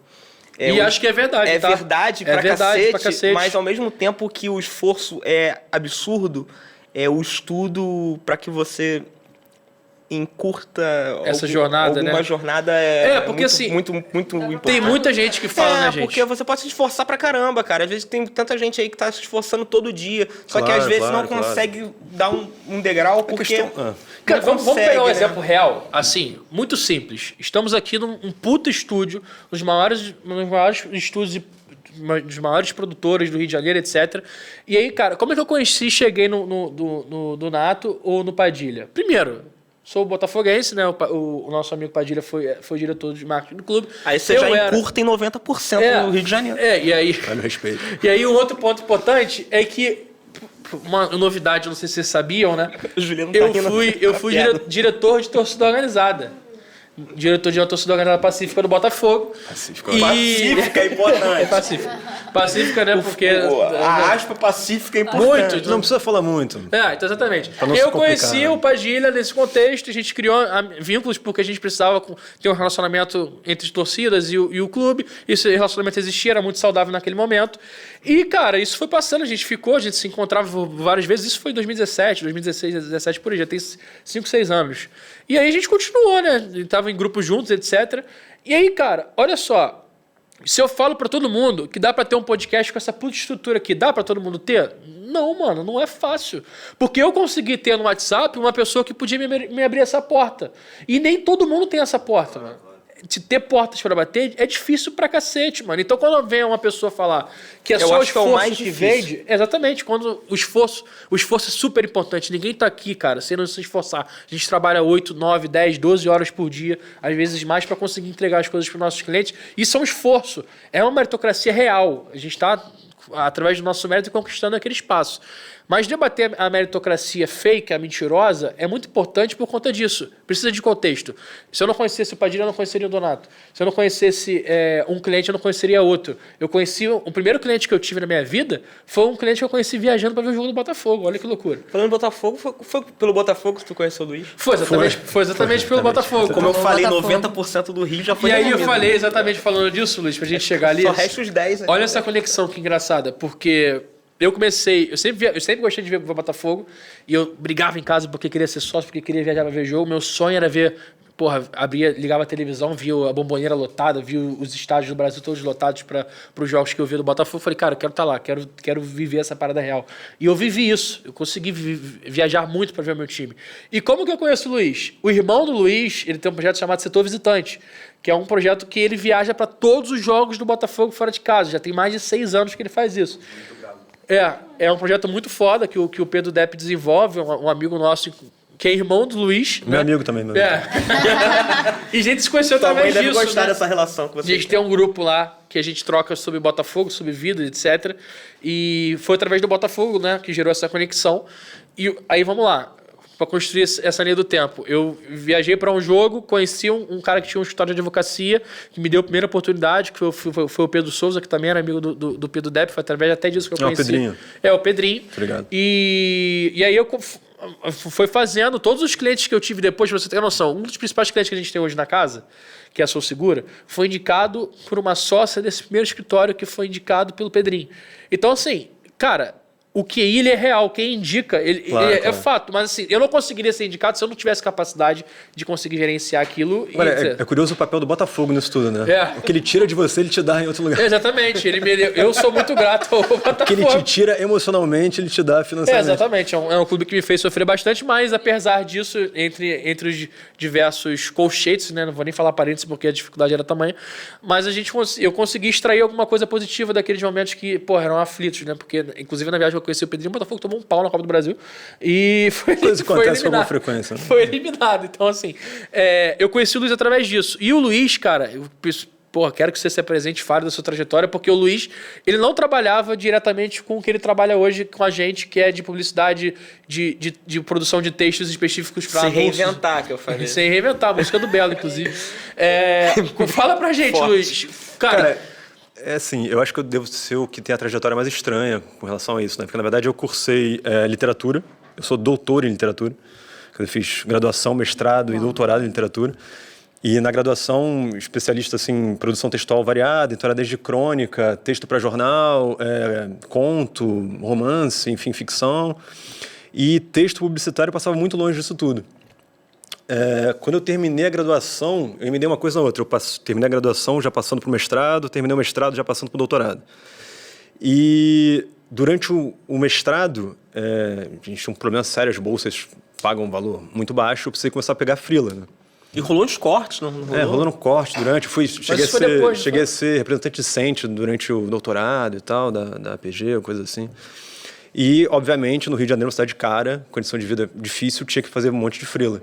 E acho que é verdade, É tá? verdade pra cacete, mas ao mesmo tempo que o esforço é absurdo, o estudo para que você encurta essa jornada, alguma né? jornada porque muito, assim, muito importante. Tem muita gente que fala, né, gente? Porque você pode se esforçar pra caramba, cara. Às vezes tem tanta gente aí que tá se esforçando todo dia, só que Claro, às vezes claro, não consegue dar um degrau porque... Cara, vamos pegar um né? exemplo real, assim, muito simples. Estamos aqui num puto estúdio, nos maiores estúdios, dos maiores produtores do Rio de Janeiro, etc. E aí, cara, como é que eu cheguei no Nato ou no Padilha? Primeiro, sou botafoguense, né? O nosso amigo Padilha foi diretor de marketing do clube. Aí você encurta em 90% no Rio de Janeiro. E aí... Olha o respeito. E aí, um outro ponto importante é que uma novidade, não sei se vocês sabiam, né? Juliano Eu fui diretor de torcida organizada. Diretor de uma torcida organizada pacífica do Botafogo. Pacífica é importante. Pacífica, né? Porque... A aspa pacífica é importante. Muito. Não precisa falar muito. Então exatamente. Pra não se Eu complicar, conheci né? o Padilha nesse contexto, a gente criou vínculos porque a gente precisava ter um relacionamento entre torcidas e o clube. Esse relacionamento existia, era muito saudável naquele momento. E, cara, isso foi passando, a gente se encontrava várias vezes. Isso foi em 2017, 2016, 2017, por aí, já tem 5, 6 anos. E aí a gente continuou, né? A gente tava em grupos juntos, etc. E aí, cara, olha só. Se eu falo pra todo mundo que dá pra ter um podcast com essa puta estrutura aqui, dá pra todo mundo ter? Não, mano, não é fácil. Porque eu consegui ter no WhatsApp uma pessoa que podia me abrir essa porta. E nem todo mundo tem essa porta, mano. De ter portas pra bater é difícil pra cacete, mano. Então quando vem uma pessoa falar que é só o esforço mais que difícil. vende, exatamente, quando o esforço é super importante. Ninguém tá aqui, cara, sem não se esforçar. A gente trabalha 8, 9, 10, 12 horas por dia, às vezes mais, pra conseguir entregar as coisas pros nossos clientes. Isso é um esforço. É uma meritocracia real. A gente tá, através do nosso mérito, conquistando aquele espaço. Mas debater a meritocracia fake, a mentirosa, é muito importante por conta disso. Precisa de contexto. Se eu não conhecesse o Padilha, eu não conheceria o Donato. Se eu não conhecesse um cliente, eu não conheceria outro. Eu conheci... O primeiro cliente que eu tive na minha vida foi um cliente que eu conheci viajando para ver o jogo do Botafogo. Olha que loucura. Falando do Botafogo, foi pelo Botafogo que tu conheceu o Luiz? Foi exatamente pelo Botafogo. Como eu falei, Botafogo. 90% do Rio já foi E aí eu resumido. falei exatamente falando disso, Luiz, pra gente chegar ali. Só resta os 10 aqui. Olha essa conexão que engraçada, porque eu sempre gostei de ver o Botafogo, e eu brigava em casa porque queria ser sócio, porque queria viajar pra ver jogo. Meu sonho era ver porra, ligava a televisão, via a Bombonera lotada, via os estádios do Brasil todos lotados para os jogos que eu via do Botafogo. Falei, cara, eu quero estar lá, quero viver essa parada real. E eu vivi isso. Eu consegui viajar muito para ver o meu time. E como que eu conheço o Luiz? O irmão do Luiz, ele tem um projeto chamado Setor Visitante, que é um projeto que ele viaja para todos os jogos do Botafogo fora de casa. Já tem mais de 6 anos que ele faz isso. É um projeto muito foda que o Pedro Depp desenvolve, um amigo nosso que é irmão do Luiz. Meu amigo também, meu amigo. E a gente se conheceu Tua mãe através deve disso, gostar né? dessa relação com A você. gente tem um grupo lá que a gente troca sobre Botafogo, sobre vida, etc. E foi através do Botafogo, né, que gerou essa conexão. E aí, vamos lá. Para construir essa linha do tempo. Eu viajei para um jogo, conheci um cara que tinha um escritório de advocacia, que me deu a primeira oportunidade, que foi o Pedro Souza, que também era amigo do Pedro Depp, foi através até disso que eu conheci. O Pedrinho. O Pedrinho. Obrigado. E aí eu fui fazendo todos os clientes que eu tive depois, pra você ter noção. Um dos principais clientes que a gente tem hoje na casa, que é a Sou Segura, foi indicado por uma sócia desse primeiro escritório que foi indicado pelo Pedrinho. Então, assim, cara, o QI ele é real, quem indica, Claro. É fato. Mas assim, eu não conseguiria ser indicado se eu não tivesse capacidade de conseguir gerenciar aquilo. Olha, é curioso o papel do Botafogo nisso tudo, né? É. O que ele tira de você, ele te dá em outro lugar. Exatamente. Eu sou muito grato ao Botafogo. O que ele te tira emocionalmente, ele te dá financeiramente. Exatamente. É um clube que me fez sofrer bastante, mas apesar disso, entre os diversos colchetes, né? Não vou nem falar parênteses porque a dificuldade era tamanha, mas eu consegui extrair alguma coisa positiva daqueles momentos que, porra, eram aflitos, né? Porque, inclusive, na viagem que eu conheci o Pedrinho, o Botafogo tomou um pau na Copa do Brasil e foi Coisa que acontece com alguma eliminado. frequência, né? Foi eliminado. Então, assim, eu conheci o Luiz através disso. E o Luiz, cara, porra, quero que você se apresente e fale da sua trajetória, porque o Luiz, ele não trabalhava diretamente com o que ele trabalha hoje com a gente, que é de publicidade, de produção de textos específicos para Se anúncios. reinventar, que eu falei. Sem reinventar, a música do Belo, inclusive. Fala pra gente, Forte. Luiz. Cara, é assim, eu acho que eu devo ser o que tem a trajetória mais estranha com relação a isso, né? Porque, na verdade, eu cursei literatura, eu sou doutor em literatura, eu fiz graduação, mestrado e doutorado em literatura. E na graduação, especialista assim, em produção textual variada, então era desde crônica, texto para jornal, conto, romance, enfim, ficção. E texto publicitário passava muito longe disso tudo. Quando eu terminei a graduação, eu emendei uma coisa na outra. Eu terminei a graduação já passando para o mestrado, terminei o mestrado já passando para o doutorado. E durante o mestrado, a gente tinha um problema sério, as bolsas pagam um valor muito baixo, eu precisei começar a pegar freela, né? E rolou uns cortes, não rolou? Rolou no corte durante. Cheguei a ser representante discente durante o doutorado e tal, da APG, coisa assim. E, obviamente, no Rio de Janeiro, uma cidade cara, condição de vida difícil, tinha que fazer um monte de freela.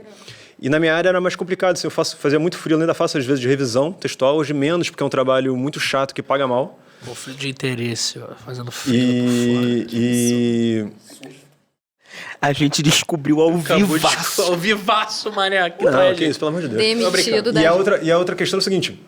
E na minha área era mais complicado. Assim, fazia muito freela, ainda faço às vezes de revisão textual, hoje menos, porque é um trabalho muito chato que paga mal. Conflito de interesse, ó, fazendo freela. A gente descobriu ao vivaço. Ao vivaço, mané. Que isso, pelo amor de Deus. Demitido da E a outra questão é o seguinte: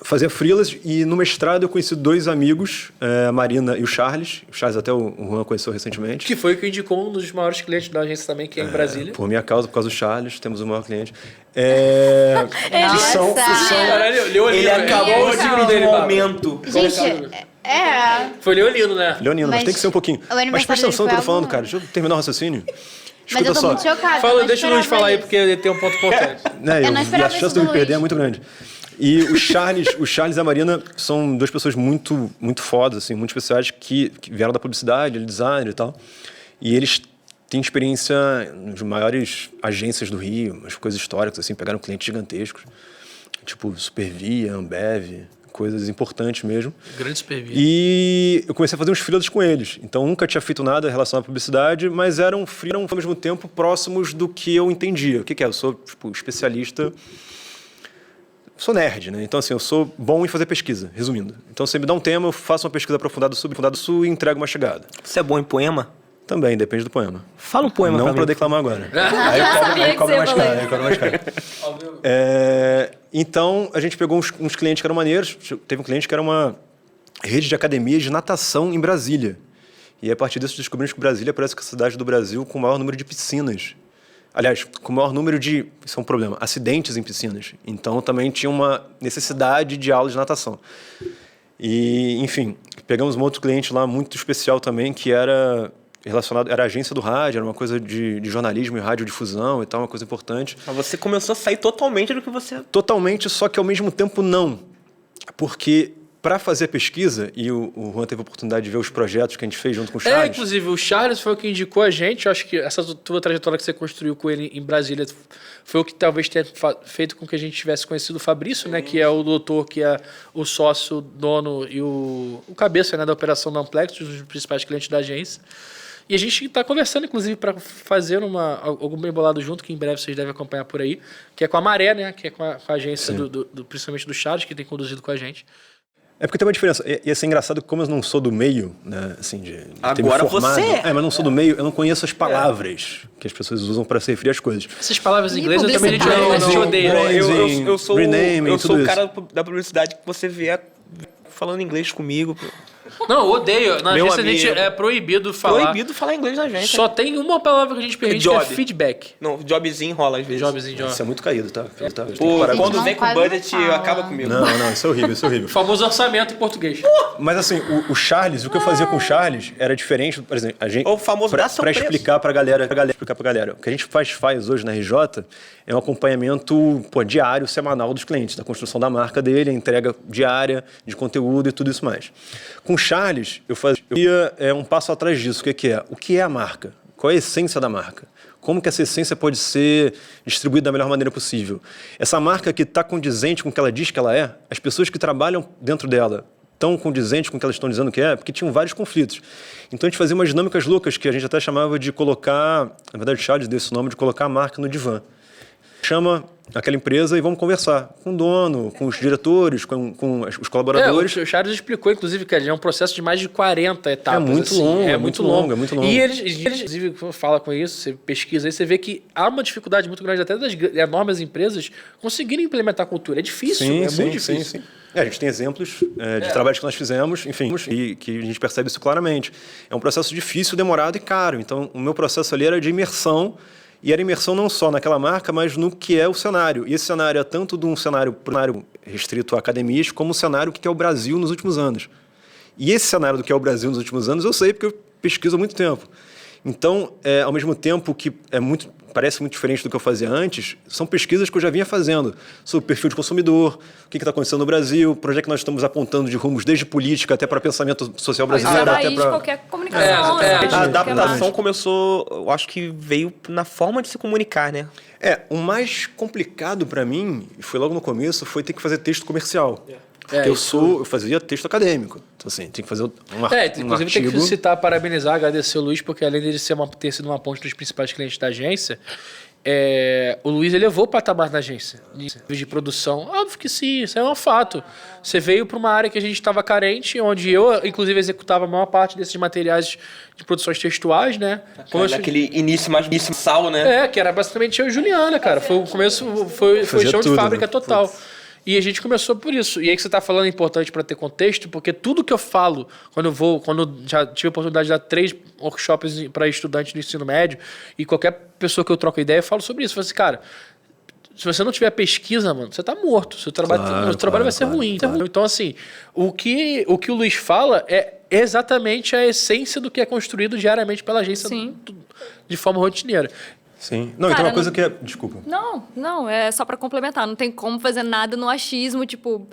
fazia freelas e no mestrado eu conheci 2 amigos, a Marina e o Charles. O Charles até o Juan conheceu recentemente. Que foi o que indicou um dos maiores clientes da agência também, que é em Brasília. Por minha causa, por causa do Charles, temos o maior cliente. Caralho, Ele acabou de vir um aumento. Gente, Foi Leonino, né? Leonino, mas Mas tem que ser um pouquinho. o aniversário Mas presta atenção no dele que eu tô foi falando, agora. cara. Deixa eu terminar o raciocínio. mas eu tô muito chocada. Fala, eu não deixa o Luiz esperava falar aí, isso. porque ele tem um ponto importante. Né, Eu não e esperava a chance isso de eu do me perder Luiz. é muito grande. E o Charles e a Marina são 2 pessoas muito, muito fodas, assim, muito especiais, que vieram da publicidade, design e tal. E eles têm experiência nas maiores agências do Rio, umas coisas históricas, assim, pegaram clientes gigantescos, tipo Supervia, Ambev, coisas importantes mesmo. Grande supervia. E eu comecei a fazer uns freelas com eles. Então, nunca tinha feito nada em relação à publicidade, mas eram freelas, ao mesmo tempo, próximos do que eu entendia. O que é? Eu sou, especialista... Sou nerd, né? Então, assim, eu sou bom em fazer pesquisa, resumindo. Então, você me dá um tema, eu faço uma pesquisa aprofundada sobre isso e entrego uma chegada. Você é bom em poema? Também, depende do poema. Fala um poema Não pra para mim. declamar agora. Aí cobra mais caro, aí cobra mais caro. Então, a gente pegou uns clientes que eram maneiros. Teve um cliente que era uma rede de academias de natação em Brasília. E a partir disso descobrimos que Brasília parece que é a cidade do Brasil com o maior número de piscinas. Aliás, com o maior número de, isso é um problema, acidentes em piscinas. Então, também tinha uma necessidade de aulas de natação. E, enfim, pegamos um outro cliente lá muito especial também, que era relacionado, era a agência do rádio, era uma coisa de jornalismo e radiodifusão e tal, uma coisa importante. Mas você começou a sair totalmente do que você... Totalmente, só que ao mesmo tempo não. Porque para fazer a pesquisa, e o Juan teve a oportunidade de ver os projetos que a gente fez junto com o Charles. Inclusive, o Charles foi o que indicou a gente. Eu acho que essa tua trajetória que você construiu com ele em Brasília foi o que talvez tenha feito com que a gente tivesse conhecido o Fabrício, né? Que é o doutor, que é o sócio, dono e o cabeça, né, da operação da Amplex, um dos principais clientes da agência. E a gente está conversando, inclusive, para fazer algum bem bolado junto, que em breve vocês devem acompanhar por aí, que é com a Maré, né? Que é com a agência, principalmente do Charles, que tem conduzido com a gente. É porque tem uma diferença. Ia ser engraçado que como eu não sou do meio, né, assim, de ter me Agora formado, você mas não sou do meio, eu não conheço as palavras que as pessoas usam para se referir às coisas. Essas palavras em E inglês eu também publicidade. a gente odeia. Branding, Eu sou renaming, eu sou tudo o isso. cara da publicidade que você vê falando inglês comigo. Não, eu odeio. Na Meu agência a gente amigo. é proibido falar. Proibido falar inglês na gente. Só tem uma palavra que a gente permite, que é Job. feedback. Não, jobzinho rola às vezes. Jobzinho, job. Isso é muito caído, tá? Tem que Pô, parar com quando isso. vem com quase budget, não fala. acaba comigo. Não, isso é horrível, isso é horrível. O famoso orçamento em português. Mas assim, o Charles, o que eu fazia com o Charles era diferente, por exemplo, a gente... O famoso dá seu pra preço. explicar pra galera, o que a gente faz hoje na RJ é um acompanhamento diário, semanal dos clientes, da construção da marca dele, a entrega diária de conteúdo e tudo isso mais. Com o Charles, eu ia um passo atrás disso. O que é? O que é a marca? Qual é a essência da marca? Como que essa essência pode ser distribuída da melhor maneira possível? Essa marca que está condizente com o que ela diz que ela é, as pessoas que trabalham dentro dela tão condizentes com o que elas estão dizendo que é, porque tinham vários conflitos. Então a gente fazia umas dinâmicas loucas que a gente até chamava de colocar, na verdade o Charles deu esse nome, de colocar a marca no divã. Chama aquela empresa e vamos conversar com o dono, com os diretores, com os colaboradores. O Charles explicou, inclusive, que é um processo de mais de 40 etapas. É muito assim. longo, É muito longo. é muito longo. E eles, inclusive, fala com isso, você pesquisa aí, você vê que há uma dificuldade muito grande até das enormes empresas conseguirem implementar a cultura. É difícil, muito difícil. Sim. A gente tem exemplos de trabalhos que nós fizemos, enfim, e que a gente percebe isso claramente. É um processo difícil, demorado e caro. Então, o meu processo ali era de imersão, e era imersão não só naquela marca, mas no que é o cenário. E esse cenário é tanto de um cenário restrito a academias, como o cenário que é o Brasil nos últimos anos. E esse cenário do que é o Brasil nos últimos anos, eu sei porque eu pesquiso há muito tempo. Então, ao mesmo tempo que parece muito diferente do que eu fazia antes, são pesquisas que eu já vinha fazendo sobre o perfil de consumidor, o que está acontecendo no Brasil, para onde é que nós estamos apontando de rumos, desde política até para pensamento social Isso é brasileiro. a até raiz de para qualquer comunicação. né? A Qualquer adaptação marca. começou, eu acho que veio na forma de se comunicar, né? O mais complicado para mim, e foi logo no começo, foi ter que fazer texto comercial. Porque eu fazia texto acadêmico. Então, assim, tinha que fazer um Inclusive, tem que citar, parabenizar, agradecer o Luiz, porque além de ter sido uma ponte dos principais clientes da agência, o Luiz elevou o patamar da agência de produção. Óbvio que sim, isso é um fato. Você veio para uma área que a gente estava carente, onde eu, inclusive, executava a maior parte desses materiais de produções textuais, né? Naquele início mais sal, né? Que era basicamente eu e Juliana, cara. Foi o começo, foi Fazia chão de tudo, fábrica né? total. E a gente começou por isso. E aí que você está falando é importante para ter contexto, porque tudo que eu falo, quando já tive a oportunidade de dar 3 workshops para estudantes do ensino médio, e qualquer pessoa que eu troco ideia, eu falo sobre isso. Eu falo assim, cara, se você não tiver pesquisa, mano, você tá morto. Seu trabalho vai ser ruim. Então, assim, o que o Luiz fala é exatamente a essência do que é construído diariamente pela agência de forma rotineira. Sim. Não, Cara, então uma coisa que é... Desculpa. Não, é só pra complementar. Não tem como fazer nada no achismo, tipo...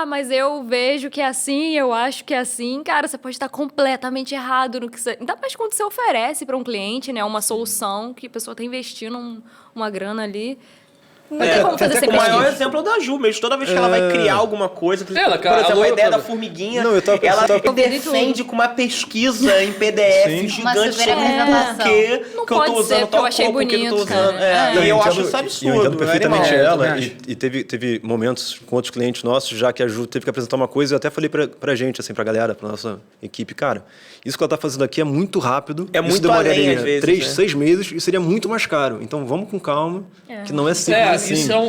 mas eu vejo que é assim, eu acho que é assim. Cara, você pode estar completamente errado no que você... Ainda mais quando você oferece para um cliente, né? Uma solução que a pessoa tá investindo uma grana ali. Não tem como fazer sem O maior pesquisa. exemplo é o da Ju mesmo. Toda vez que ela vai criar alguma coisa, por exemplo, a ideia da formiguinha, Não, eu tava ela pensando- defende com uma pesquisa em PDF Sim. Uma gigante super sobre apresentação. por que Não que eu pode tô ser, usando porque eu tal achei cor, por que eu tô bonito, usando. cara. E eu acho entendo- isso Eu absurdo. entendo perfeitamente animal. ela. também E teve momentos com outros clientes nossos, já que a Ju teve que apresentar uma coisa, eu até falei pra gente, assim, pra galera, pra nossa equipe, cara, isso que ela tá fazendo aqui é muito rápido. É isso muito demoraria além, às vezes, 3, né? 6 meses e seria muito mais caro. Então vamos com calma, que não é simples assim.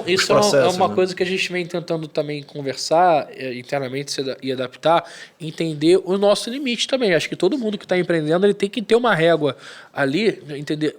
Isso é uma coisa que a gente vem tentando também conversar internamente e adaptar, entender o nosso limite também. Acho que todo mundo que está empreendendo ele tem que ter uma régua ali, entender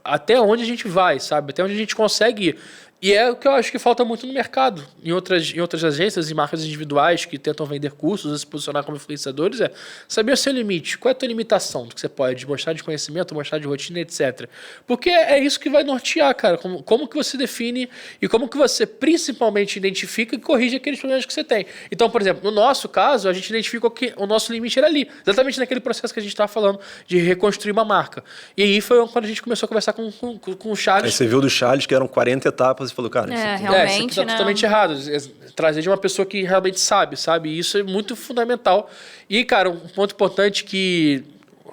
até onde a gente vai, sabe? Até onde a gente consegue ir. E é o que eu acho que falta muito no mercado. Em outras agências e marcas individuais que tentam vender cursos ou se posicionar como influenciadores, é saber o seu limite. Qual é a tua limitação do que você pode mostrar de conhecimento, mostrar de rotina, etc. Porque é isso que vai nortear, cara. Como que você define e como que você principalmente identifica e corrige aqueles problemas que você tem. Então, por exemplo, no nosso caso, a gente identificou que o nosso limite era ali. Exatamente naquele processo que a gente estava falando de reconstruir uma marca. E aí foi quando a gente começou a conversar com o Charles. Aí você viu do Charles que eram 40 etapas e falou, cara, isso aqui... Realmente, isso aqui tá né? totalmente errado. Trazer de uma pessoa que realmente sabe? E isso é muito fundamental. E, cara, um ponto importante que,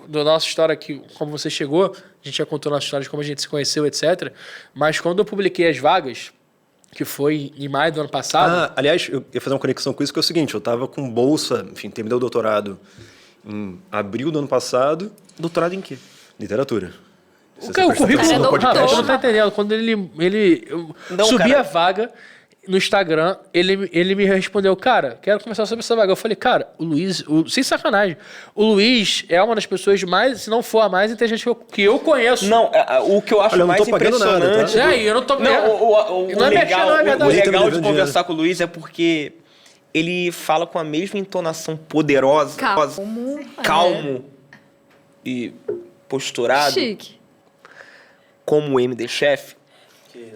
da nossa história aqui, como você chegou, a gente já contou a nossa história de como a gente se conheceu, etc. Mas quando eu publiquei as vagas, que foi em maio do ano passado... aliás, eu ia fazer uma conexão com isso, que é o seguinte, eu tava com bolsa, enfim, terminei o doutorado em abril do ano passado. Doutorado em quê? Literatura. O currículo Cara, é do doutor. Rafa, você não tá entendendo. Quando eu Não, subi cara. a vaga no Instagram, ele me respondeu, cara, quero conversar sobre essa vaga. Eu falei, cara, o Luiz, sem sacanagem, o Luiz é uma das pessoas mais, se não for a mais inteligente que eu conheço. Não, o que eu acho Olha, eu não mais tô pagando nada, impressionante... tá? Eu não tô... Não, Não é legal, não é verdade. o Ele tá me legal de devendo conversar com o Luiz é porque ele fala com a mesma entonação poderosa, calmo e posturado, Chique. como o MD Chef.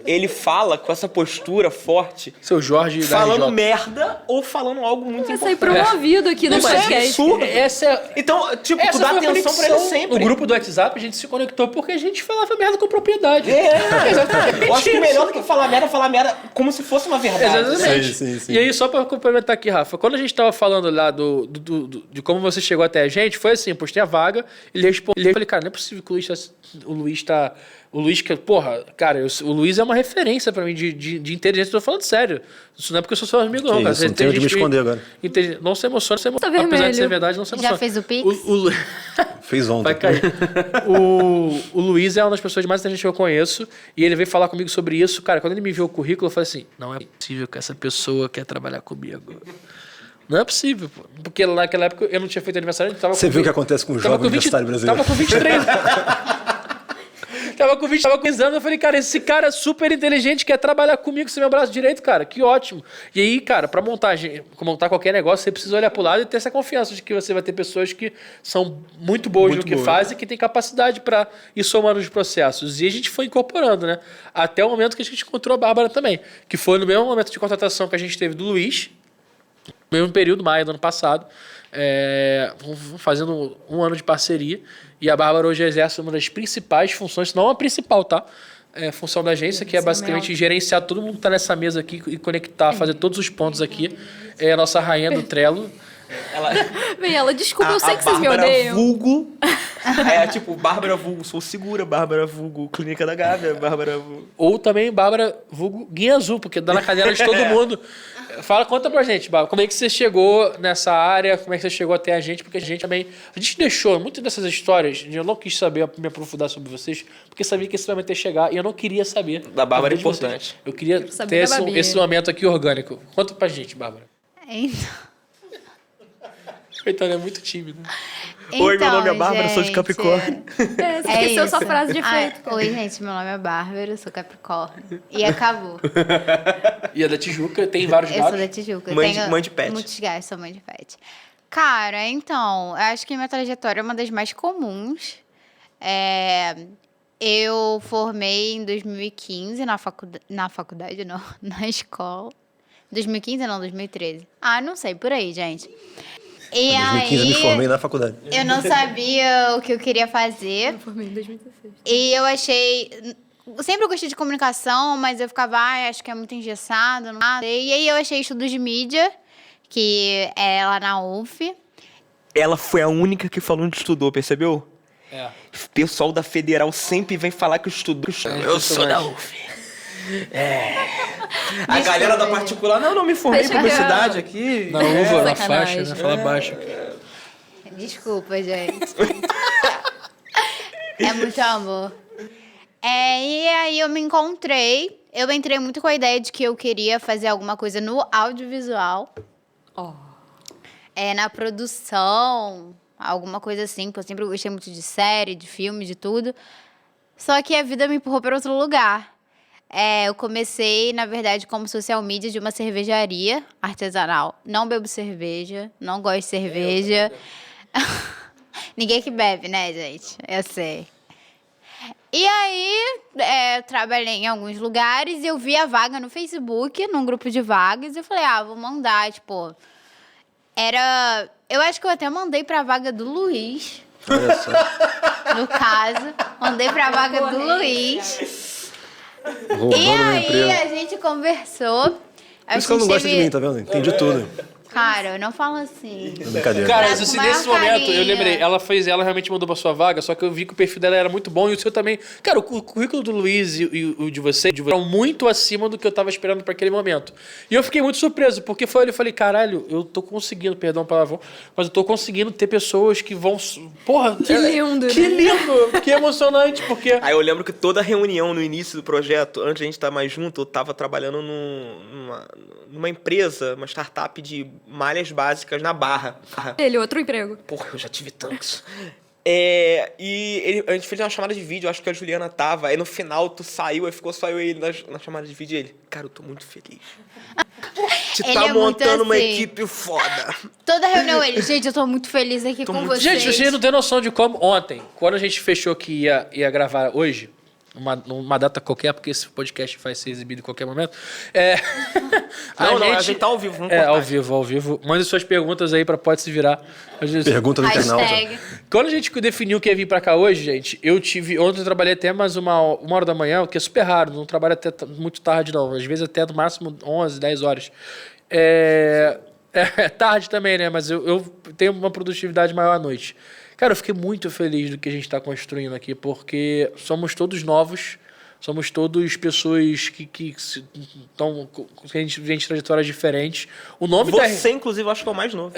Ele fala com essa postura forte, Seu Jorge da falando RJ. merda ou falando algo muito Vai sair importante. promovido aqui no Não, mas é podcast. absurdo. Essa é... Então, tipo, tu Essa dá foi a atenção pra ele conexão. sempre. No grupo do WhatsApp, a gente se conectou porque a gente falava merda com propriedade. Exatamente. Eu acho que melhor do que falar merda como se fosse uma verdade. Exatamente. Sim. E aí, só pra complementar aqui, Rafa, quando a gente tava falando lá de como você chegou até a gente, foi assim, eu postei a vaga, ele respondeu, eu falei, cara, não é possível que o Luiz que, porra, cara, o Luiz é uma referência pra mim de inteligência, tô falando sério. Isso não é porque eu sou seu amigo, não, Que cara. isso, não tenho de me esconder agora. Não se emociona, Tá apesar de vermelho. ser verdade, não se emociona. Já fez o Pix? Fez ontem. Vai cair. O Luiz é uma das pessoas mais inteligentes que eu conheço e ele veio falar comigo sobre isso. Cara, quando ele me viu o currículo, eu falei assim, não é possível que essa pessoa quer trabalhar comigo. Não é possível, pô. Porque naquela época eu não tinha feito aniversário. Você viu o que acontece com o jovem universitário brasileiro? Tava com 23 Tava com 20 anos, eu falei, cara, esse cara é super inteligente, quer trabalhar comigo, você é meu braço direito, cara, que ótimo. E aí, cara, pra montar qualquer negócio, você precisa olhar pro lado e ter essa confiança de que você vai ter pessoas que são muito boas no que fazem e que têm capacidade pra ir somando os processos. E a gente foi incorporando, né? Até o momento que a gente encontrou a Bárbara também, que foi no mesmo momento de contratação que a gente teve do Luiz, no mesmo período, maio do ano passado, fazendo um ano de parceria. E a Bárbara hoje exerce uma das principais funções, não a principal, tá? Função da agência, que é basicamente gerenciar todo mundo que tá nessa mesa aqui e conectar, fazer todos os pontos aqui. É a nossa rainha do Trello. Vem ela, desculpa, eu sei que vocês me Bárbara odeiam. vulgo. Tipo, Bárbara vulgo, sou segura, Bárbara vulgo, Clínica da Gávea, Bárbara vulgo. Ou também Bárbara vulgo Guinha Azul, porque dá na cadeira de todo mundo. Conta pra gente, Bárbara, como é que você chegou nessa área, como é que você chegou até a gente, porque a gente também... A gente deixou muitas dessas histórias, eu não quis saber, me aprofundar sobre vocês, porque sabia que esse momento ia chegar e eu não queria saber. Da Bárbara é de vocês. importante. Eu queria saber ter da Babinha. esse momento aqui orgânico. Conta pra gente, Bárbara. Então, Coitada, é muito tímido. Oi, meu nome é Bárbara, sou de gente, Capricórnio. Você É esqueceu isso. sua frase de efeito. Oi, gente, meu nome é Bárbara, eu sou Capricórnio. E acabou. E a da Tijuca tem vários Eu sou gatos. da Tijuca. Mãe de pet. Muitos gatos, sou mãe de pet. Cara, então, eu acho que minha trajetória é uma das mais comuns. Eu formei em 2015 na faculdade, não, na escola. 2015 não, 2013. Não sei, por aí, gente. E Em 2015 eu me formei na faculdade. eu não sabia o que eu queria fazer. Eu formei em 2016. E eu achei... Eu sempre gostei de comunicação, mas eu ficava, acho que é muito engessado, não sei. E aí eu achei estudos de mídia, que é lá na UF. Ela foi a única que falou onde estudou, percebeu? É. O pessoal da Federal sempre vem falar que estudou. Eu sou da UF. A galera da particular, não me formei em Achei que publicidade aqui. Na uva, na sacanagem. faixa, né? Fala baixo. Desculpa, gente. É muito amor. E aí eu me encontrei. Eu entrei muito com a ideia de que eu queria fazer alguma coisa no audiovisual. Na produção, alguma coisa assim, porque eu sempre gostei muito de série, de filme, de tudo. Só que a vida me empurrou para outro lugar. eu comecei, na verdade, como social media de uma cervejaria artesanal. Não bebo cerveja, não gosto de cerveja. Ninguém que bebe, né, gente? Eu sei. E aí, eu trabalhei em alguns lugares e eu vi a vaga no Facebook, num grupo de vagas, e eu falei, vou mandar, tipo... Eu acho que eu até mandei pra vaga do Luiz. Olha só. No caso, mandei pra vaga do Luiz. Roubando E meu aí, emprego. a gente conversou. Por isso que ela não gosta de mim, tá vendo? Entendi tudo. Cara, eu não falo assim. É brincadeira. Cara, Trata assim, com maior nesse momento, eu carinho. lembrei, ela realmente mandou pra sua vaga, só que eu vi que o perfil dela era muito bom e o seu também. Cara, o currículo do Luiz e o de você eram muito acima do que eu tava esperando pra aquele momento. E eu fiquei muito surpreso, porque eu falei, caralho, eu tô conseguindo, perdão o palavrão, mas eu tô conseguindo ter pessoas que vão... Porra, Que lindo, que né? lindo, que emocionante, porque... Aí eu lembro que toda reunião no início do projeto, antes de a gente estar mais junto, eu tava trabalhando numa empresa, uma startup de malhas básicas na Barra. Ele, outro emprego. Porra, eu já tive tantos. A gente fez uma chamada de vídeo, acho que a Juliana tava. Aí no final tu saiu, aí ficou só eu e ele na chamada de vídeo. E ele, cara, eu tô muito feliz. Te Ele tá é muito montando uma assim. equipe foda. Toda reunião ele, gente, eu tô muito feliz aqui com muito- vocês. Gente, vocês não têm noção de como... Ontem, quando a gente fechou que ia gravar hoje, uma data qualquer, porque esse podcast vai ser exibido em qualquer momento. A gente tá ao vivo, vamos cortar. Ao vivo. Mande suas perguntas aí pra Pode Se Virar. Pergunta do internauta. Hashtag. Quando a gente definiu que ia vir pra cá hoje, gente, ontem eu trabalhei até mais uma hora da manhã, o que é super raro, não trabalho até muito tarde não, às vezes até no máximo 11, 10 horas. É tarde também, né, mas eu tenho uma produtividade maior à noite. Cara, eu fiquei muito feliz do que a gente está construindo aqui, porque somos todos novos, somos todos pessoas que estão com a gente vem de trajetórias diferentes. O nome Você, inclusive, eu acho que é o mais novo.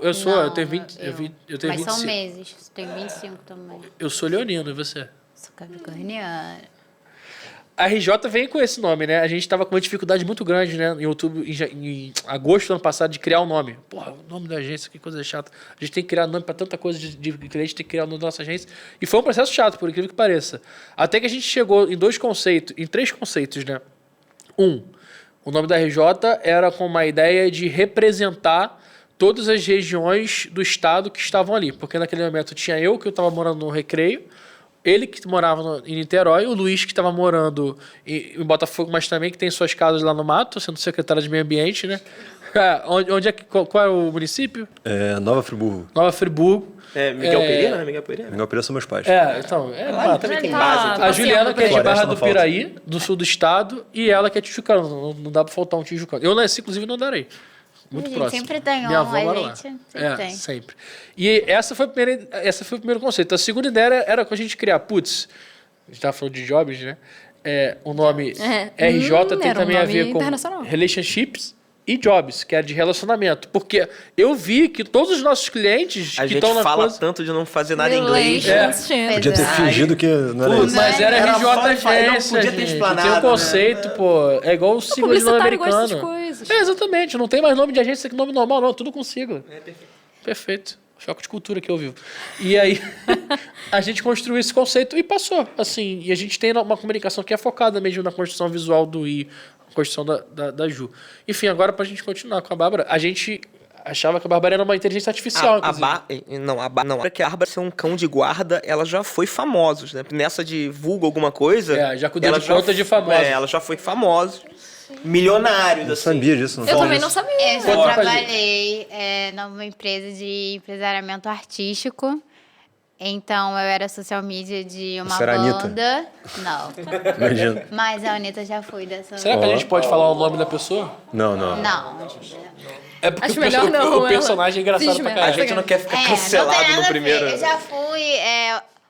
eu sou, eu Não, tenho 20, eu tenho Mas 25. são meses, tem 25 também. Eu sou leonino, e você? Sou capricorniana. A RJ vem com esse nome, né? A gente tava com uma dificuldade muito grande, né? Em outubro, em agosto do ano passado, de criar o nome. Porra, o nome da agência, que coisa chata. A gente tem que criar nome pra tanta coisa de cliente, tem que criar o nome da nossa agência. E foi um processo chato, por incrível que pareça. Até que a gente chegou em três conceitos, né? O nome da RJ era com uma ideia de representar todas as regiões do estado que estavam ali. Porque naquele momento tinha eu, que eu tava morando no Recreio, ele que morava em Niterói, o Luiz que estava morando em Botafogo, mas também que tem suas casas lá no mato, sendo secretário de meio ambiente, né? Qual é o município? Nova Friburgo. Nova Friburgo. Miguel Pereira, né? Miguel Pereira. Miguel Pereira são meus pais. Lá mato. também tem Tá base. A passeando Juliana, que é de Floresta Barra não do falta. Piraí, do sul do estado, e ela que é tijucana. Não dá pra faltar um tijucano. Eu nasci, inclusive, no Andarei. Muito A gente próximo. sempre tem Minha um, avó a mora gente lá. sempre tem. Sempre. E esse foi o primeiro conceito. A segunda ideia era com a gente criar, a gente estava falando de jobs, né? O nome RJ tem era um também a nome ver com internacional. relationships e jobs, que era de relacionamento. Porque eu vi que todos os nossos clientes A que gente estão na fala coisa... tanto de não fazer nada em inglês. Relations. Podia ter fingido que não era Putz, isso. mas era Era RJ só- agência, não podia ter gente. explanado, Tem um né? conceito, pô. É igual o sigla de nome publicitário gosta americano. dessas coisas. Exatamente. Não tem mais nome de agência que nome normal, não. Tudo com sigla. Perfeito. Choque de cultura que eu vivo. E aí, a gente construiu esse conceito e passou, assim. E a gente tem uma comunicação que é focada mesmo na construção visual do I, a construção da Ju. Enfim, agora pra gente continuar com a Bárbara, a gente achava que a Bárbara era uma inteligência artificial, Não, que a Bárbara ser um cão de guarda, ela já foi famosa, né? Nessa de vulgo alguma coisa... já cuidou ela de conta de famosos. ela já foi famosa. Milionários, Não assim. sabia disso. Eu também não sabia. Eu já Conta pra trabalhei numa empresa de empresariamento artístico. Então, eu era social media de uma Você era a Anitta? banda. Não. Imagina. Mas a Anitta já foi dessa. Será que a gente pode falar o nome da pessoa? Não. Não. É porque Acho melhor não, o ela personagem é engraçado finge pra mesmo. A caralho. gente não quer ficar Não cancelado tem nada no a ver. primeiro... Eu já fui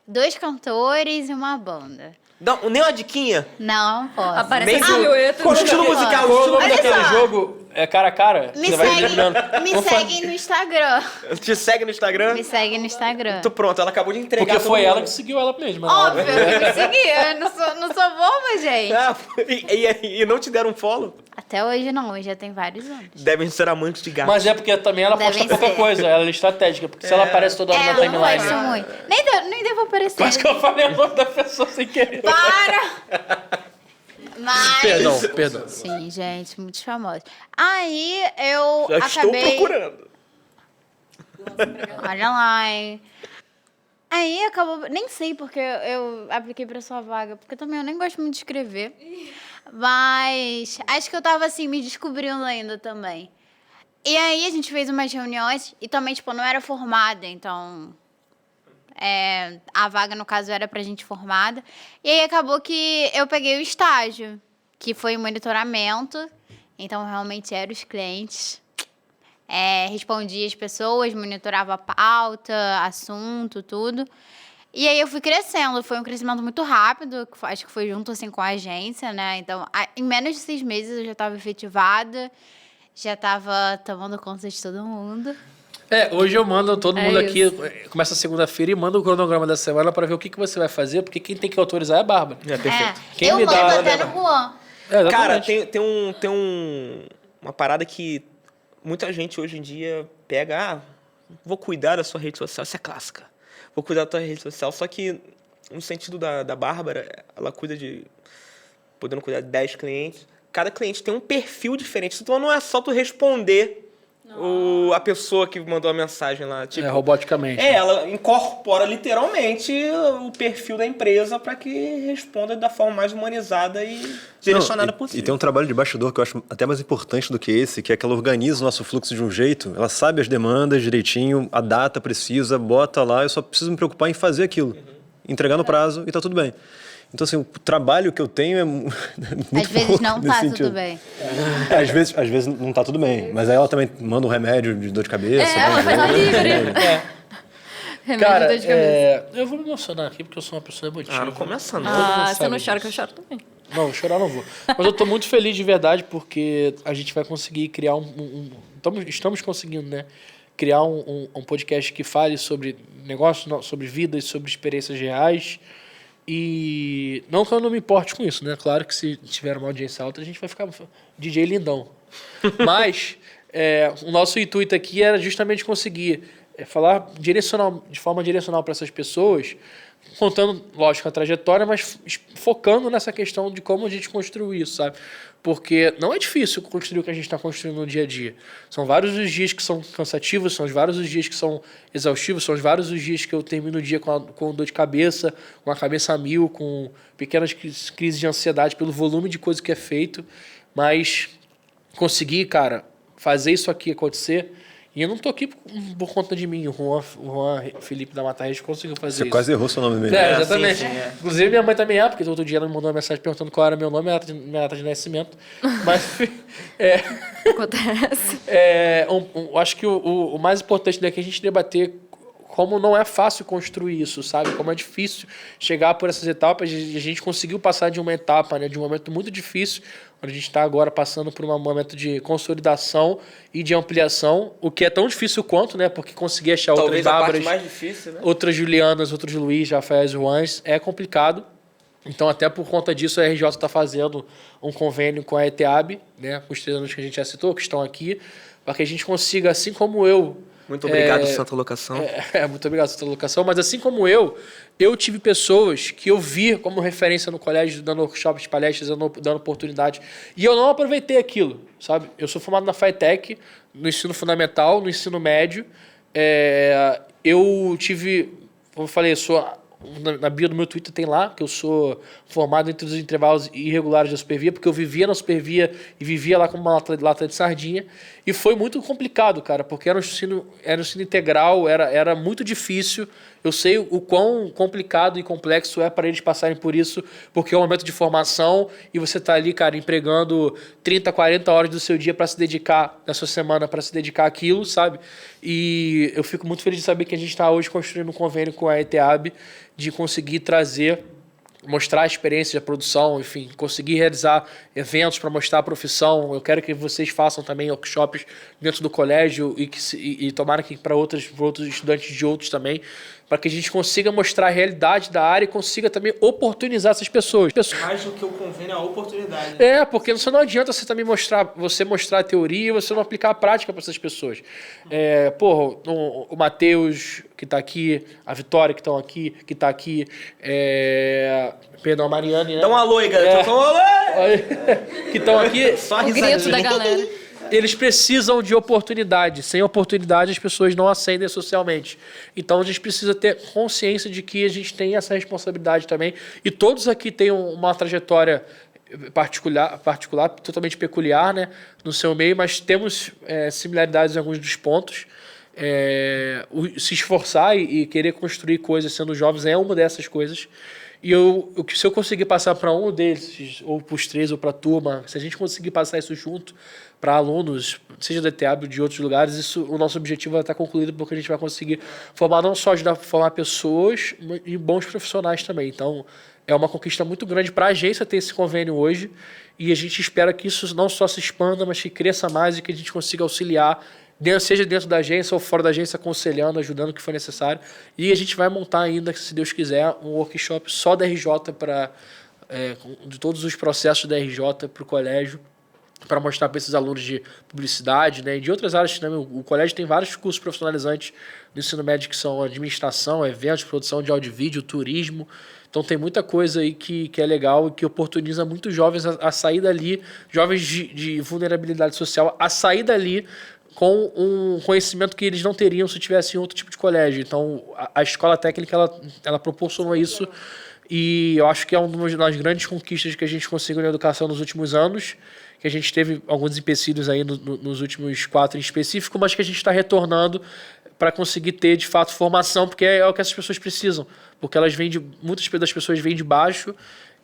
2 cantores e uma banda. Não, nem uma diquinha. Não posso. Aparece Nem a do- silhueta. Com o estilo musical. Qual o nome Olha daquele só. jogo? É cara a cara? Me Você vai segue, lembrando. me Vamos fazer- segue no Instagram. Te segue no Instagram? Me segue no Instagram. Tô pronto, ela acabou de entregar. Porque todo foi mundo. ela que seguiu ela mesma. na hora. Óbvio, eu me segui. Eu não sou boba, gente. Ah, e não te deram um follow? Até hoje não, hoje já tem vários anos. Devem ser amantes de gato. Mas é porque também ela posta Devem pouca ser. coisa, ela é estratégica. Porque se ela aparece toda hora na Eu não timeline... gosto muito. Nem devo aparecer. Quase que eu falei o nome da pessoa sem querer. Para! Mas... Perdão. Sim, gente, muitos famosos. Aí eu Já estou acabei... procurando. Olha lá, hein? Aí acabou... Nem sei porque eu apliquei pra sua vaga, porque também eu nem gosto muito de escrever. Mas acho que eu tava, assim, me descobrindo ainda também. E aí a gente fez umas reuniões e também, tipo, eu não era formada, então... a vaga, no caso, era pra gente formada. E aí acabou que eu peguei o estágio, que foi o monitoramento. Então, realmente, eram os clientes. Respondia as pessoas, monitorava a pauta, assunto, tudo. E aí eu fui crescendo. Foi um crescimento muito rápido, acho que foi junto, assim, com a agência, né? Então, em menos de 6 meses eu já estava efetivada, já estava tomando conta de todo mundo. Hoje eu mando todo mundo aqui, isso. começa segunda-feira e manda o cronograma da semana pra ver o que você vai fazer, porque quem tem que autorizar é a Bárbara. Perfeito. Quem Eu me mando dá- até no Juan. Exatamente. Cara, tem uma parada que muita gente hoje em dia pega, vou cuidar da sua rede social, isso é clássica. Vou cuidar da tua rede social, só que no sentido da Bárbara, ela podendo cuidar de 10 clientes, cada cliente tem um perfil diferente, então não é só tu responder a pessoa que mandou a mensagem lá. Tipo, roboticamente. ela incorpora literalmente o perfil da empresa para que responda da forma mais humanizada e direcionada possível. E tem um trabalho de bastidor que eu acho até mais importante do que esse, que é que ela organiza o nosso fluxo de um jeito, ela sabe as demandas direitinho, a data precisa, bota lá, eu só preciso me preocupar em fazer aquilo, entregar no prazo e tá tudo bem. Então, assim, o trabalho que eu tenho é muito Às vezes pouco não nesse tá sentido. tudo bem. Às vezes não tá tudo bem, mas aí ela também manda um remédio de dor de cabeça. Ela faz delivery. Remédio Cara, de dor de cabeça. eu vou me emocionar aqui porque eu sou uma pessoa emotiva. Não começa não. Todo mundo Ah, você sabe não chora, disso. que eu choro também. Não, chorar não vou. Mas eu tô muito feliz de verdade porque a gente vai conseguir criar estamos conseguindo, né? Criar um podcast que fale sobre negócios, sobre vidas, sobre experiências reais. E não que eu não me importe com isso, né? Claro que se tiver uma audiência alta, a gente vai ficar DJ lindão. Mas o nosso intuito aqui era justamente conseguir falar de forma direcional para essas pessoas, contando, lógico, a trajetória, mas focando nessa questão de como a gente construiu isso, sabe? Porque não é difícil construir o que a gente está construindo no dia a dia. São vários os dias que são cansativos, são vários os dias que são exaustivos, são vários os dias que eu termino o dia com dor de cabeça, com a cabeça a mil, com pequenas crises de ansiedade pelo volume de coisa que é feito. Mas conseguir, cara, fazer isso aqui acontecer. E eu não tô aqui por conta de mim. O Juan Felipe da Mata Reis conseguiu fazer Você isso. quase errou seu nome mesmo. Exatamente. sim. Inclusive, minha mãe também porque outro dia ela me mandou uma mensagem perguntando qual era meu nome, minha data de nascimento. Mas, Acontece. acho que o mais importante daqui é a gente debater como não é fácil construir isso, sabe? Como é difícil chegar por essas etapas. E a gente conseguiu passar de uma etapa, né, de um momento muito difícil, onde a gente está agora passando por um momento de consolidação e de ampliação, o que é tão difícil quanto, né? Porque conseguir achar Talvez outras a parte Bárbaras, mais difícil, né? outras Julianas, outros Luiz, Rafael Juans, é complicado. Então, até por conta disso, a RJ está fazendo um convênio com a ETEAB, né, com os treinadores que a gente já citou, que estão aqui, para que a gente consiga, assim como eu... Muito obrigado, Santa Locação. Muito obrigado, Santa Locação. Mas assim como eu tive pessoas que eu vi como referência no colégio, dando workshops, palestras, dando oportunidade. E eu não aproveitei aquilo, sabe? Eu sou formado na FATEC, no ensino fundamental, no ensino médio. Eu tive... Como eu falei, eu sou... Na bio do meu Twitter tem lá que eu sou formado entre os intervalos irregulares da Supervia, porque eu vivia na Supervia e vivia lá como uma lata de sardinha. E foi muito complicado, cara, porque era um ensino integral, era muito difícil. Eu sei o quão complicado e complexo é para eles passarem por isso, porque é um momento de formação e você está ali, cara, empregando 30, 40 horas do seu dia para se dedicar, na sua semana, para se dedicar àquilo, sabe? E eu fico muito feliz de saber que a gente está hoje construindo um convênio com a ETEAB de conseguir mostrar a experiência de produção, enfim, conseguir realizar eventos para mostrar a profissão. Eu quero que vocês façam também workshops dentro do colégio e tomara que para outros estudantes de outros também. para que a gente consiga mostrar a realidade da área e consiga também oportunizar essas pessoas. Mais do que o convênio, é a oportunidade. Porque não adianta você também mostrar a teoria e você não aplicar a prática para essas pessoas. O Matheus, que está aqui, a Vitória, que está aqui, perdão, a Mariane, né? Dá um alô aí, galera. Dá um alô! Que estão aqui. Só a O grito risadinha. da galera. Eles precisam de oportunidade. Sem oportunidade, as pessoas não ascendem socialmente. Então, a gente precisa ter consciência de que a gente tem essa responsabilidade também. E todos aqui têm uma trajetória particular, totalmente peculiar, né, no seu meio, mas temos similaridades em alguns dos pontos. Se esforçar e querer construir coisas sendo jovens é uma dessas coisas. E se eu conseguir passar para um deles, ou para os 3, ou para a turma, se a gente conseguir passar isso junto para alunos, seja da ETEAB ou de outros lugares, o nosso objetivo vai estar concluído, porque a gente vai conseguir formar, não só ajudar a formar pessoas, e bons profissionais também. Então, é uma conquista muito grande para a agência ter esse convênio hoje, e a gente espera que isso não só se expanda, mas que cresça mais e que a gente consiga auxiliar, seja dentro da agência ou fora da agência, aconselhando, ajudando o que for necessário. E a gente vai montar ainda, se Deus quiser, um workshop só da RJ, de todos os processos da RJ para o colégio, para mostrar para esses alunos de publicidade, né, e de outras áreas também. O colégio tem vários cursos profissionalizantes no ensino médio, que são administração, eventos, produção de áudio e vídeo, turismo. Então tem muita coisa aí que é legal e que oportuniza muitos jovens a sair dali, jovens de vulnerabilidade social, a sair dali com um conhecimento que eles não teriam se tivessem outro tipo de colégio. Então, a escola técnica, ela proporcionou isso, e eu acho que é uma das grandes conquistas que a gente conseguiu na educação nos últimos anos, que a gente teve alguns empecilhos aí nos últimos 4 em específico, mas que a gente está retornando para conseguir ter, de fato, formação, porque é o que essas pessoas precisam, porque muitas das pessoas vêm de baixo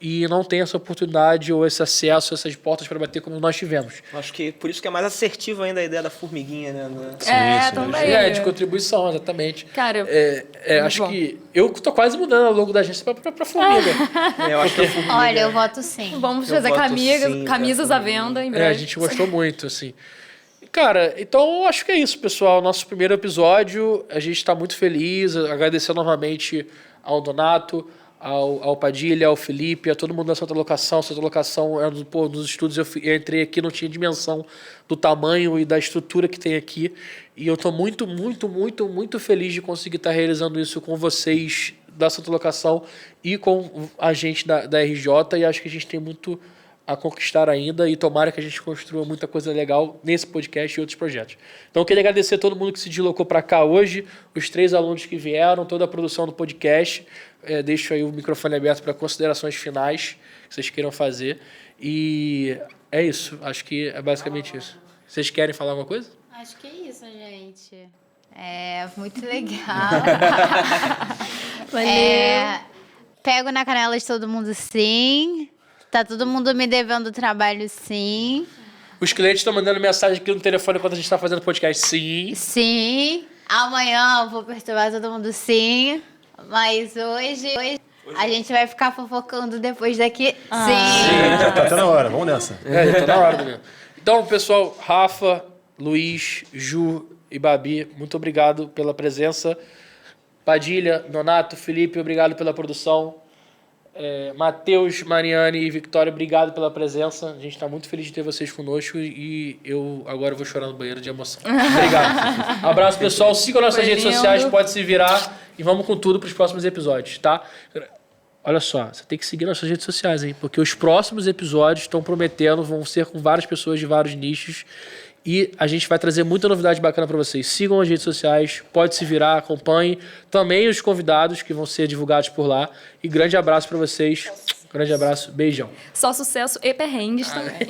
e não tem essa oportunidade ou esse acesso, essas portas para bater como nós tivemos. Acho que por isso que é mais assertivo ainda a ideia da formiguinha, né? Também. De contribuição, exatamente. Cara, acho que eu tô quase mudando ao longo da agência para formiga. Eu acho que a formiga... Olha, eu voto sim. Vamos Eu fazer voto sim, camisas à venda em breve. A gente gostou muito, assim. Cara, então acho que é isso, pessoal. Nosso primeiro episódio, a gente está muito feliz. Agradecer novamente ao Donato, ao Padilha, ao Felipe, a todo mundo da Santa Locação. Santa Locação, nos estudos eu entrei aqui, não tinha dimensão do tamanho e da estrutura que tem aqui. E eu estou muito, muito, muito, muito feliz de conseguir estar realizando isso com vocês da Santa Locação e com a gente da RJ. E acho que a gente tem muito a conquistar ainda, e tomara que a gente construa muita coisa legal nesse podcast e outros projetos. Então eu queria agradecer a todo mundo que se deslocou para cá hoje, os 3 alunos que vieram, toda a produção do podcast. Deixo aí o microfone aberto para considerações finais que vocês queiram fazer. E é isso, acho que é basicamente isso. Vocês querem falar alguma coisa? Acho que é isso, gente. É muito legal. Pego na canela de todo mundo, sim. Tá todo mundo me devendo trabalho, sim. Os clientes estão mandando mensagem aqui no telefone enquanto a gente está fazendo podcast, sim. Sim. Amanhã eu vou perturbar todo mundo, sim. Mas hoje a gente vai ficar fofocando depois daqui, sim. Tá na hora, vamos nessa. Já tá na hora mesmo. Então, pessoal, Rafa, Luiz, Ju e Babi, muito obrigado pela presença. Padilha, Donato, Felipe, obrigado pela produção. Matheus, Mariane e Victória, obrigado pela presença. A gente está muito feliz de ter vocês conosco, e eu agora vou chorar no banheiro de emoção. Obrigado. Abraço, pessoal. Sigam nossas redes sociais, pode se virar, e vamos com tudo para os próximos episódios, tá? Olha só, você tem que seguir nossas redes sociais, hein? Porque os próximos episódios estão prometendo, vão ser com várias pessoas de vários nichos, e a gente vai trazer muita novidade bacana para vocês. Sigam as redes sociais, pode se virar, acompanhem também os convidados que vão ser divulgados por lá. E grande abraço para vocês. Grande abraço, beijão. Só sucesso e perrengues também.